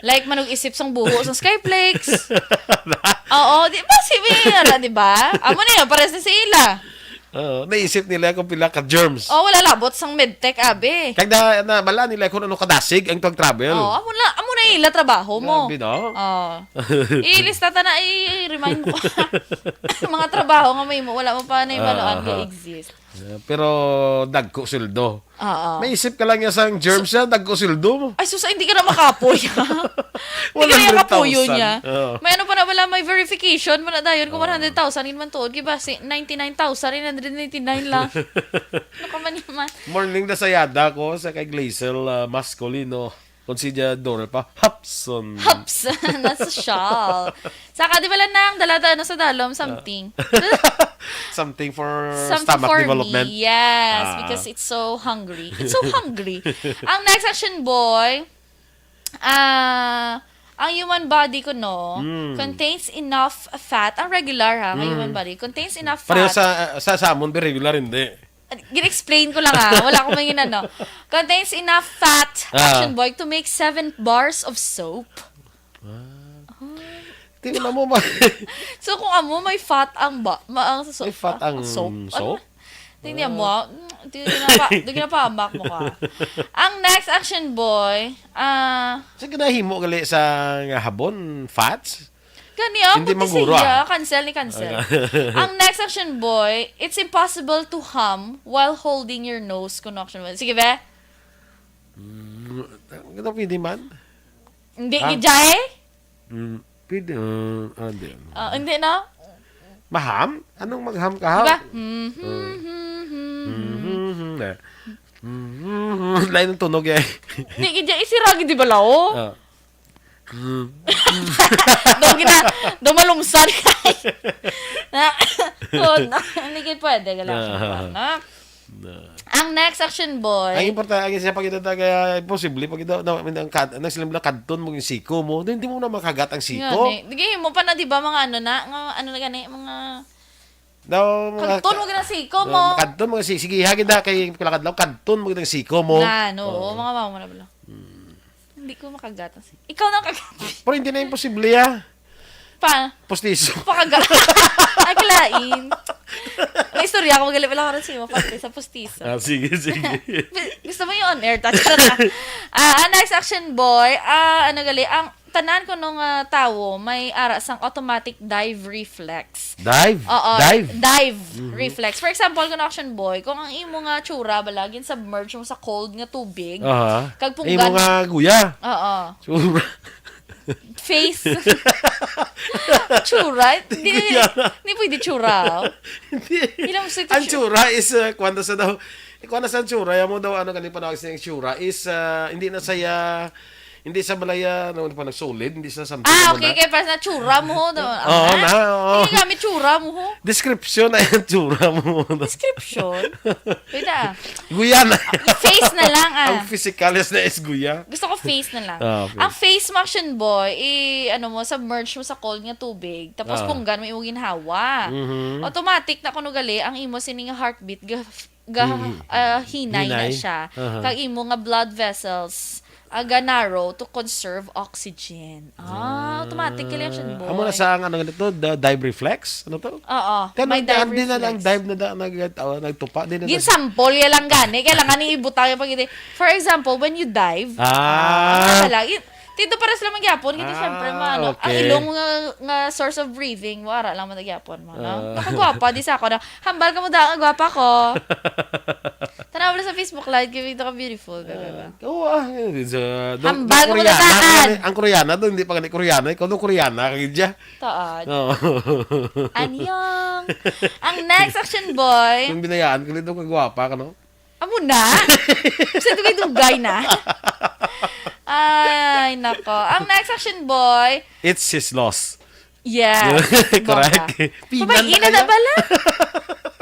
Like, manong-isip sang buho, sang skyflakes. Oo, di ba? Di ba? Amo na yun, pares na sila.
Naisip nila kung pila ka germs.
Wala labot sang medtech, abe.
Kaya na bala nila kung ano kadasig ang pag-travel.
Amo na ila trabaho mo.
Grabe, no?
Ilista ta na, i-remind mo ko. Mga trabaho nga may mo, wala mo pa na ibaloan ka exist.
Pero dagko sildo.
May
isip ka lang yung sang germs siya, dagko sildo.
Ay, susa, hindi ka na makapoy. Hindi ka na makapuyo niya. May ano pa na wala, may verification. Wala dayon kung 100,000 in man tuod. Kiba, 99,999 lang. Ano ka man naman?
Morning na sayada ko sa kay Glacial Mascolino. Considerador pa. Hapson.
Nasa shawl. Saka, di ba lang nang dalata sa dalom, something.
Something for
Something
stomach
for
development.
me, yes, because it's so hungry. It's so hungry. Ang next action, boy, ang human body ko, contains enough fat. Ang regular, ang human body, contains enough fat.
Pareho sa salmon, pero regular hindi.
Gin-explain ko lang wala akong may ginano. Contains enough fat, action boy, to make 7 bars of soap.
Tingnan mo ba?
So, kung amo, may fat ang soap.
May fat ang soap?
Tingnan mo, di ginapahamak mo ka. Ang next action boy,
sa ginahimo gali sa habon, fats?
Ganyan,
hindi
puti
maguro,
siya. Cancel. Ang next action boy, it's impossible to hum while holding your nose. Kung action boy. Sige, be?
Ito pwede man?
Hindi, gijay?
Pwede. Hindi.
Hindi na?
Maham? Anong magham ka?
Diba?
Lain ng tunog eh.
Hindi, gijay. Isiragi, di ba lao? Daw malumsan ka. Hindi kayo pwede. Ang next action boy.
Ang importante, ang isa pag ito kaya imposible, pag ito, nang sila mo kadton mo yung siko mo, hindi mo na makagat ang siko.
Digay mo pa na, di ba, mga ano na gani, mga... Kadton mo gina siko mo.
Kadton mo, sige, hagin na kay kulakad lang, kadton mo gina siko mo.
Mga mama mo na bala. Hindi ko makagatan. Ikaw na kagatan.
Pero hindi na imposible ya.
Paano?
Postiso.
Pakagatan. Ay, kalain. May istorya ako, magalit pala ko rin siya sa postiso.
Sige.
Gusto mo yung on-air touch na. Next action boy, ang tanan ko nung tao, may sang automatic dive reflex.
Dive?
Dive reflex. For example, kung action boy, kung ang imo nga tsura, balagin submerge mo sa cold nga tubig, kag punggan.
Imo nga guya. Tsura.
Face. Tsura? Hindi pwede tsura.
Ang tsura is, kwanda sa tsura, yan mo daw, kalipanawag sa tsura, is, hindi na saya, hindi sa balaya, pa nagsolid, hindi sa something.
Okay, kaya parang na tsura mo. Hindi gamit tsura mo.
Description na yung tsura mo.
Description? Pwede
Guya na.
Face na lang
Ang physicalist na is guya.
Gusto ko face na lang.
Okay.
Ang face mo, action boy, submerge mo sa cold nga tubig, tapos punggan mo imong ginhawa. Automatic na kuno gali, ang imo sining heartbeat, hinay na siya. Kag imo nga blood vessels, narrow to conserve oxygen. Automatic kaya siya, boy.
Amo na sa ganito, dive reflex? Ano to?
Oo.
May dive reflex. Na lang dive na nagtupa.
Ginsample yan lang gani. Kailangan ibutang yung pag-ibig. For example, when you dive, dito para sila magyapon, kasi syempre, ang ilong nga source of breathing, wala lang magyapon mo, no? Nakagwapa, di sa ako na, hambal ka mo da, ang gwapa ko. Tanaw mo sa Facebook Live, giving ka beautiful. Hambal ka mo da taan.
Ang Koreana doon, hindi pa ganit Koreana. Ikaw doon Koreana, kagidya.
Taan. Anyong. Ang next action, boy.
Kung binayaan, kung dito kagwapa ka, no?
Amo na? Kasi ito kayo dugay na. Ay, nako. Ang next action, boy.
It's his loss.
Yeah.
Correct.
Pabayin na bala.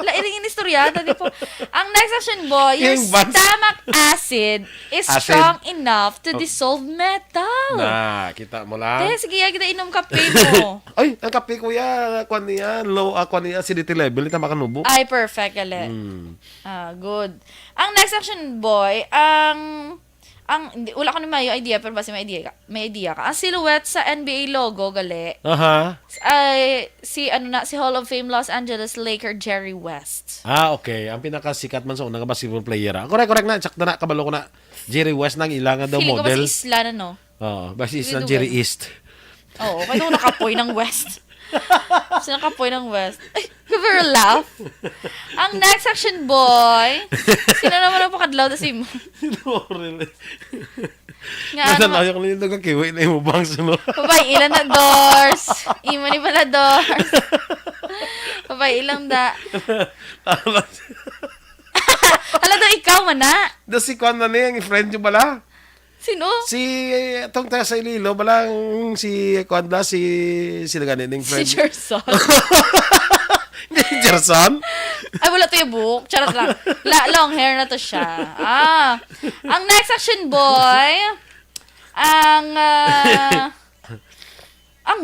Lairing inistoryada, di po. Ang next action boy, your
Yung buns.
stomach acid is
Acid?
strong enough to dissolve metal.
Kita mo lang.
Sige, kita inom kape mo.
Ay, ang kape kuya, kwan niya, low acidity level, ita makanubo.
Ay, perfect, gali. Good. Ang next action boy, wala ko na may idea, pero basta may idea ka. Ang silhouette sa NBA logo, gali,
Aha.
ay si Hall of Fame Los Angeles Laker Jerry West.
Okay. Ang pinakasikat man sa unang basketball player. Correct na. Tsak na, kabalo ko na. Jerry West nang ilangan daw
Feeling ko
model.
ba si Isla na, no?
Oo, basta isla
Hindi
Jerry
dugan.
East.
Oo, kaya nung nakapoy ng West. Kasi nakapoy ng West. Ay, cover a laugh. Ang next action boy, sino naman ang pakadlaw na si mo?
No, really.
Nga,
Nasa layak na yung kiwi na yung bang sunod.
Babay, ilan na doors? Ima ni pala doors. Babay, ilang da. Hala daw, ikaw man na.
Da si Kwan na niya, yung friend nyo bala.
Sino?
Si, itong taga sa Ililo, balang si Kwan na, sila ganin yung friend.
Si Gerson.
Hindi, Gerson?
Ay, wala to yung book. Charot lang. Long hair na to siya. Ang next action boy, ang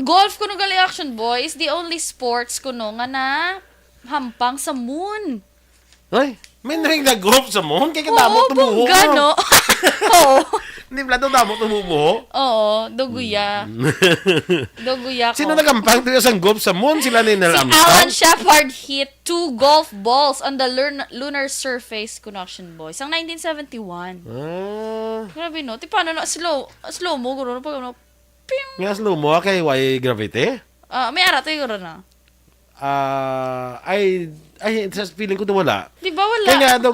golf kuno gali action boy is the only sports kuno nga na hampang sa moon.
Ay, may naring nag-golf sa moon, kaya kadamot tumuho.
Oo, gano. Oo.
Hindi pala daw damot tumuho.
Oo, duguya. Duguya ko.
Sino nagampang doon sa golf sa moon? Sila ni Neil
Si
Armstrong?
Alan Shepard hit 2 golf balls on the lunar surface connection boys. Ang 1971. Grabe no. Ti paano na slow mo guro pag ano. Ping.
Nga slow mo kay why gravity?
May ara tayo guro na.
Ay, sa feeling ko to wala.
Di ba wala?
Kaya nga daw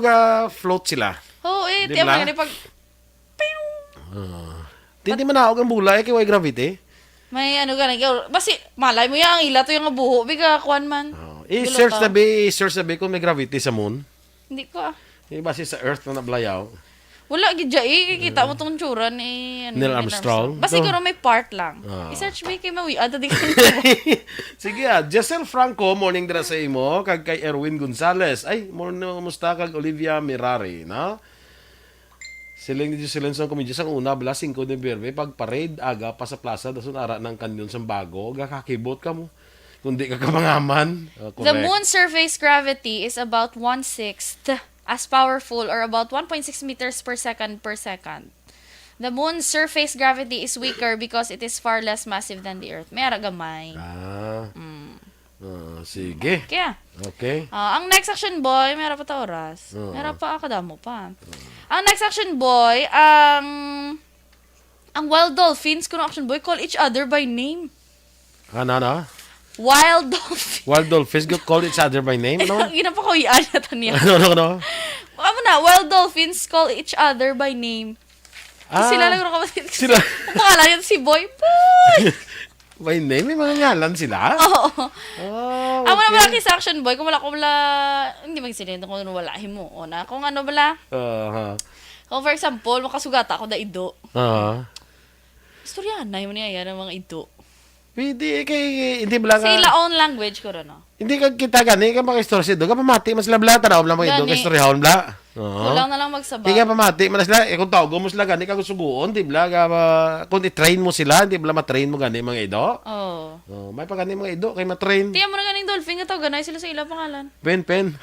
float sila.
Oo,
Di
tiyan
ba?
mo pag
Hindi man ako ang bulay kay why gravity.
may ano ganun. Basi malay mo yang ila to yung buho biga kuan man.
I-search na ba kung may gravity sa moon?
Hindi ko
Base sa Earth na nablayaw.
Wala gidya kikita mo tong tsura ni
Neil Armstrong?
Basi siguro may part lang. I-search mo kay mawi ada di ko.
Sige Giselle Franco, morning dira sa imo, kag kay Erwin Gonzalez. Ay, morning musta kag Olivia Mirari, no? Siling ni Jocelyn sa komedya sa una, bala 5 de Berbe, pag parade, aga pa sa plaza, dasun ara ng kanyon sa bago, gakakibot ka mo. Kundi ka kamangaman.
The moon's surface gravity is about 1/6 as powerful or about 1.6 meters per second per second. The moon's surface gravity is weaker because it is far less massive than the Earth. May ara gamay.
Sige.
Kaya.
Okay.
Ang next action boy, meron pa ta oras. Meron pa akadamo pa. Ang next action boy, ang wild dolphins kuno action boy call each other by name.
Ano?
Wild dolphins.
Wild dolphins call each other by name, no?
Ginapa ko iyan na niya.
Ano?
Amo na, wild dolphins call each other by name. Sila lang kapatid.
Sila.
Ang pangalan yun si Boy. Boy!
By name? May mga ngalan sila?
Oo.
Okay.
Amo na wala kay sa action boy. Kung wala hindi magsilento kung wala mo. O na, kung ano bala. Kung for example, makasugata ako na ido. Istoryahan na yun niya ng mga ido.
Pwede, hindi ba lang
Sa ila own language ko rin, no?
Hindi ka kita gani, ka makistorya do, ka pamati, mas labla, tanaw lang mga ido, kaistoryahan bla.
Kulang na lang magsabak.
Hindi ka pamati, manas la, kung tawag mo sila gani, ka gusuguon, di ba, kung i-train mo sila, di ba, matrain mo gani mga ido? Oo. May pa gani mga ido, kay matrain.
Tiyan mo na ganing dolphin, nga tawag ganay sila sa ila pangalan.
Pen.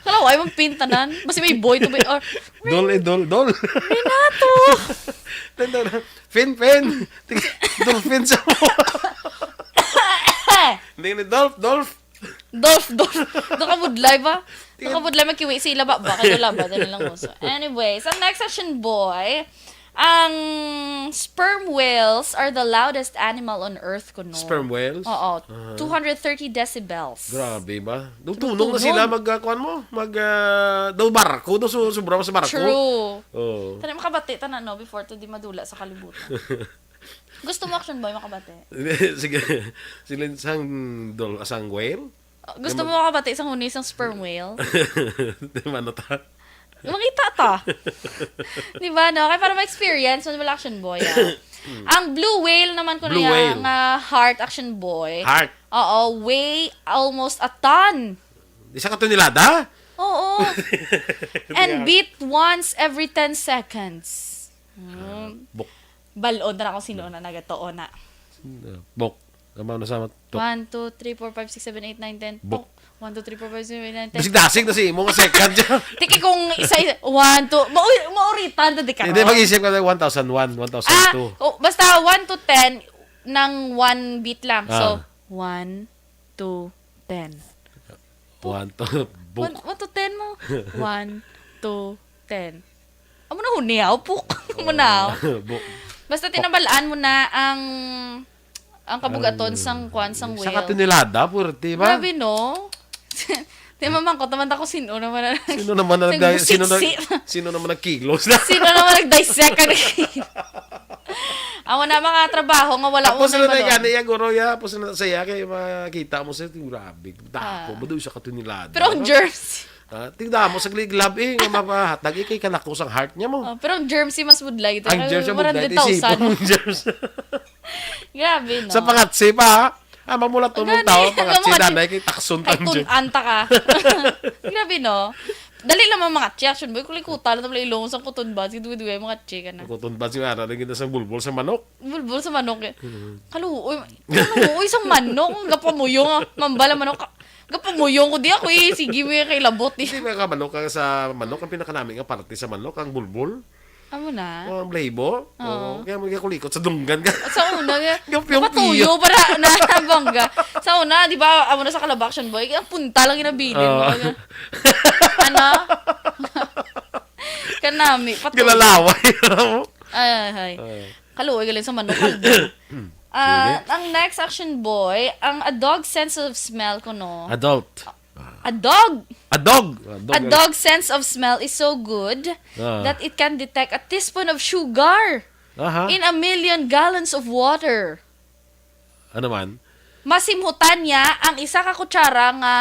Kalaw, ay mong pintanan. Basta may boy to be, or...
Dol.
Minato!
Pen. Dolphin sa mo. Hindi ni Dolph.
Doon ka budlay ba? Doon ka budlay magkiwi sila ba? Baka doon ba? Doon lang mo. So, anyways, ang next section boy, ang sperm whales are the loudest animal on Earth kuno.
Sperm whales?
Oo. 230 decibels.
Grabe ba? Tunog na sila magkuan mo? Daw barko? Daw sobra sa barko?
True.
Oo.
Tana makabati, tana no, before to di madula sa kalibutan. Gusto mo action boy makabati?
Sige. Sila asang whale?
Gusto mo makabati isang huni isang sperm whale?
Di man ta.
Makita ta. Di ba, no? Kaya para ma-experience, action boy. Ang blue whale naman ko na yung heart action boy.
Heart?
Oo, weigh almost a ton.
Isa ka tonelada?
Oo. And beat once every 10 seconds.
Bok.
Balod na ako sino na nagatoon na.
Bok. Kamaw na sa
1, 2, 3, 4, 5, 6, 7, 8, 9, 10.
Bok.
1, 2, 3, 4, 5, 6, 7, 8, 9, 10.
Dasig na si mo nga second dyan.
Tiki kung isa-isa. 1, 2. Mauritan na di ka.
Hindi, mag-isip ka na 1,001, 1,002.
Basta 1 to 10 ng 1 beat lang. So, 1, 2, 10.
1 to book.
1 to 10 mo. 1, 2, 10. Amo na huniyaw, puk. Amo na. Basta tinabalaan mo na ang kabugaton sang kwan sang whale.
Sa katinilada, purti ba?
Grabe, no? Di mamang ko, tamad ako sino naman
sino naman nagkilos
Sino naman nag-dissect ka Amo na mga trabaho nga wala
mo na
ba
yan iya guro ya tapos na saya kay makita mo sa grabe dako ba sa katinilada.
Pero ang germs
tingnan mo sa gliglab nga mapahatag kay kanako sang heart niya mo.
Pero ang germs si mas budlay ito.
Ang germs ang germs.
Grabe, no?
Sa pangatsi pa, mamulat to mong tao, pangatsi nanay, kay takson tang germs.
Kay tunanta ka. Grabe, no? Dali lang mga tsi, action boy. Kulikuta lang tapos ilong sa kutunbad. Duwi-duwi mga tsi ka na.
Kutunbad siya, nalagyan na sa bulbul sa manok.
Bulbul sa manok. Kaluoy sa manok. Gapamuyong. Mambala manok. Gapamuyong ko di ako sige mo kay labot.
Hindi ba ka manok sa manok? Ang pinakanaming nga parte sa manok, ang bulbul.
Amo na.
Ang label. Kaya mo kulikot sa dunggan ka.
Sa una, matuyo para nabangga. Sa una, di ba, amo na sa Calabaction Boy, ang punta lang inabilin mo. Ano? Kanami.
Galalaway.
Ay. Kaluoy galing sa manok. Ang next action boy, ang a dog sense of smell ko, no?
Adult.
A dog
A
sense of smell is so good that it can detect a teaspoon of sugar in 1,000,000 gallons of water.
Ano man?
Masimhutan niya ang isa ka kutsara nga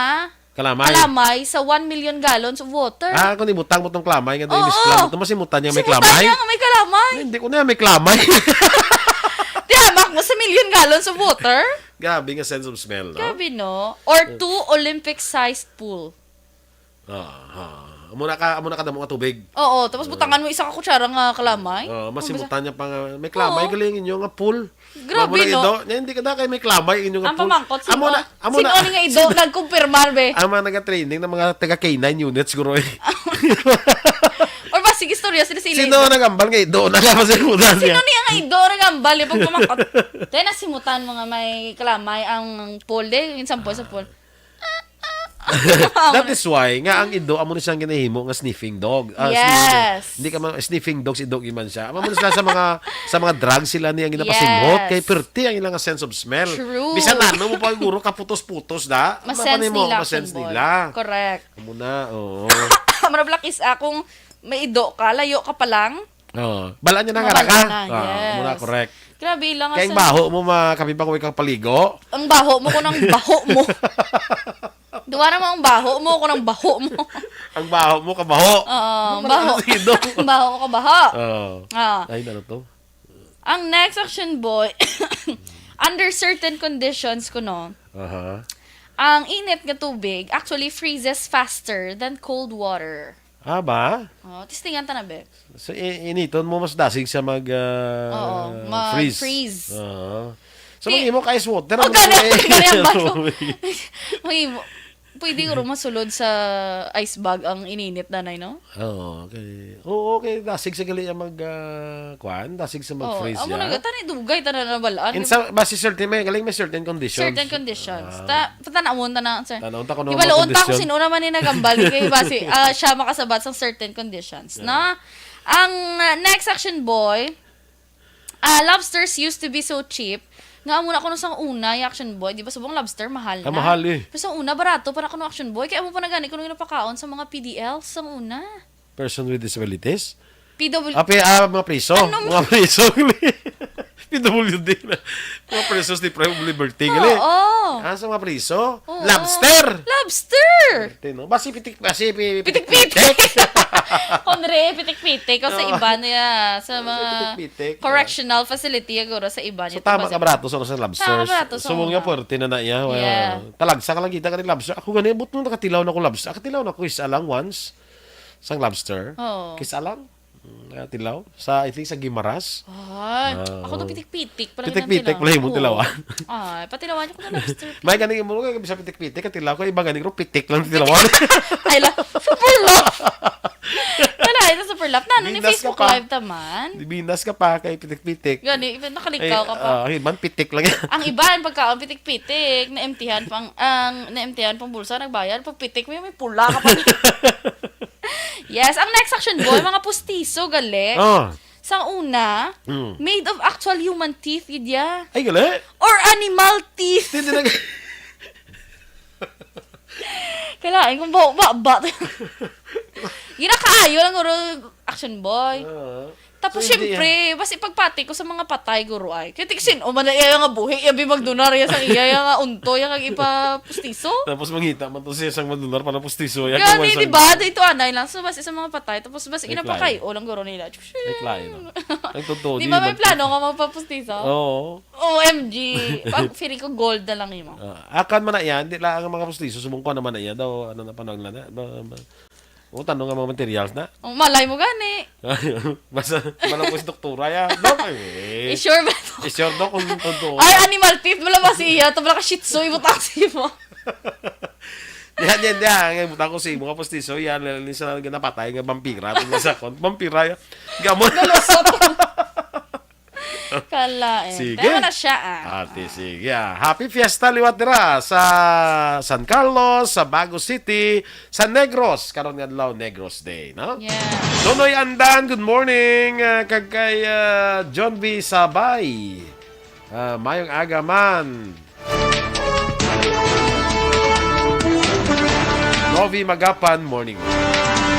kalamay sa 1,000,000 gallons of water.
Kung ibutang mo tong klamay, nga inis lang. Masimutan niya may klamay.
Simutan niya nga may kalamay.
Hindi ko na may klamay.
Tiyamak mo sa 1,000,000 gallons of water.
Grabe nga sense of smell, no?
Grabe, no? Or 2 Olympic-sized pool.
Muna ka damo nga tubig.
Oo, tapos butangan mo isa ka kutsara nga kalamay.
Masimutan niya pang may klamay galing inyo nga pool.
Grabe, no?
Hindi ka na kay may klamay inyo nga pool.
Ang pamangkot, sino nga ido nagkumpirmar, be?
Ang mga nag-training ng mga taga K9 units, guro.
Or ba, sige, storya sila sila.
Sino nagambal nga ido? Nakapasimutan niya.
Sino niya nga ido nagambal? Pag pamangkot. Dahil nasimutan mo nga may kalamay ang pool, minsan po sa pool.
That is why nga ang ido amo ni siyang ginahimo nga sniffing dog.
Yes.
Hindi ka man sniffing dogs idog man siya. Amo sila sa mga drugs sila niya ginapasimhot kay perti ang ilang sense of smell.
True.
Bisan ano mo pa guro kaputos-putos da.
Masense
nila.
Correct.
Amo na, oo.
Amara black is akong may ido ka, layo ka pa lang.
Oo. Bala niya na nga ka. Amo na, correct.
Grabe lang.
Kaya ang baho mo makapipang kang paligo.
Ang baho mo ko ng baho mo. Duwa naman ang baho mo ko ng baho mo.
Ang baho mo kabaho.
Oo, baho. Ang baho ko kabaho.
Ay, ano to?
Ang next action boy, under certain conditions ko, no? Ang init nga tubig actually freezes faster than cold water.
Ba?
Testingan ta na, be.
So, initon mo mas dasig sa
freeze.
So, mag-imo ka ice water.
Pwede ko masulod sa ice bag ang ininit nanay, no?
Okay. Okay. Dasig sa gali mag-kuan. Dasig sa mag-freeze
yan. Amo na, tanay dugay, tanay na balaan.
Basi certain, galing may certain conditions.
Certain conditions. Tanawon ta na, sir.
Tanawon ta ko na
mga conditions. Ibaloon ta kung sino naman ni nagambal. Kaya basi, siya makasabat sa certain conditions. Na, ang next action boy, lobsters used to be so cheap. Nga muna ko sa una, yung action boy, di ba subong lobster, mahal na.
Mahal
Pero sa una, barato para kuno action boy. Kaya mo pa nagani kuno napakaon sa mga PDL sa una.
Person with disabilities?
PWD.
Mga priso. Mga priso. PWD na. Mga prisos di private liberty.
Oo.
Sa mga priso? Lobster.
Lobster.
Basi pitik-pitik.
Kondre, pitik-pitik. O sa iba niya, sa mga
pitik-pitik.
correctional facility, aguro sa iba niya.
So, tama ka barato sa lobsters.
barato sa
So, mga porte na na iya.
Yeah.
Talagsa ka lang kita ka ni lobster. Ako ganun, but nung nakatilaw na ko lobster. Nakatilaw na ko isa lang once. Sang lobster.
Oh.
Kisa lang. Nakatilaw. Sa, I think, sa Gimaras.
Ay, ako to pitik-pitik.
Pitik-pitik pala yung tilawan.
Ay, patilawan niyo ko na lobster.
May ganing mo nga sa pitik-pitik, katilaw ko, iba ganing ro pitik lang tilawan.
Ay, super love. Wala, ito super love. Ano ni
Binas
Facebook
ka pa.
Live taman?
Binas ka pa kay pitik-pitik.
Gani, nakalikaw ka pa.
Iban pitik lang yan.
Ang iba, pagkaon pitik-pitik, naemtihan pang bulsa, nagbayad. Pag pitik mo, may pula ka pa. Yes, ang next action boy, mga pustiso, gali.
Oh.
Sa una, made of actual human teeth, yun.
Ay, gali.
Or animal teeth.
Hindi na.
Kailangan kung ba. Ginakaayo lang guro action boy. Tapos
So, hindi
syempre, basta ipagpati ko sa mga patay guro ay. Kaya tiksin, o manaya nga buhi, yabi magdunar ya sang iya nga unto, ya kag ipa pustiso.
Tapos mangita man to siya sang madular para pustiso.
Gani, di ba? Dito anay lang. So, basta sa mga patay. Tapos basta
May
inapakay, o lang guro nila.
Ay, klaro. Ang totoo.
Di ba may plano nga magpapustiso?
Oo.
OMG. Pag feeling ko gold na lang yun.
Akan man na yan, di lang ang mga pustiso, sumungko naman na yan daw, ano na panang na. O, tanong nga mga materials na.
Oh, malay mo gani.
Basta, malang po si doktora yan. Dok, eh.
Sure ba ito?
Sure, dok, kung totoo.
Ay, animal teeth. Wala ba siya? Ito wala ka shih tzu. Ibutaksi mo.
Yan. Buta ko si mga postiso. Yan, sa napatay nga vampira. Vampira yan. Gamon.
Kalain.
Sige.
Tama na siya
Ate, sige. Happy Fiesta liwat dira sa San Carlos, sa Bago City, sa Negros. Karon nga adlaw Negros Day, no?
Yeah.
Nonoy Andan, good morning. Kay John V. Sabay. Mayong aga man. Novi Magapan, morning.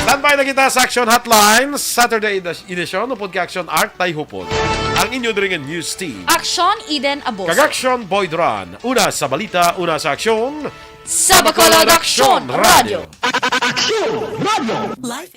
Standby na kita sa Aksyon Hotline, Saturday edition, upod ka Aksyon Art Tay Hupod. Ang inyo dringan news team.
Aksyon Eden Aboso.
Kag-Aksyon Boy Duran. Una sa balita, una sa aksyon.
Sa Bacolod Aksyon Radio.
Aksyon Radio!
Life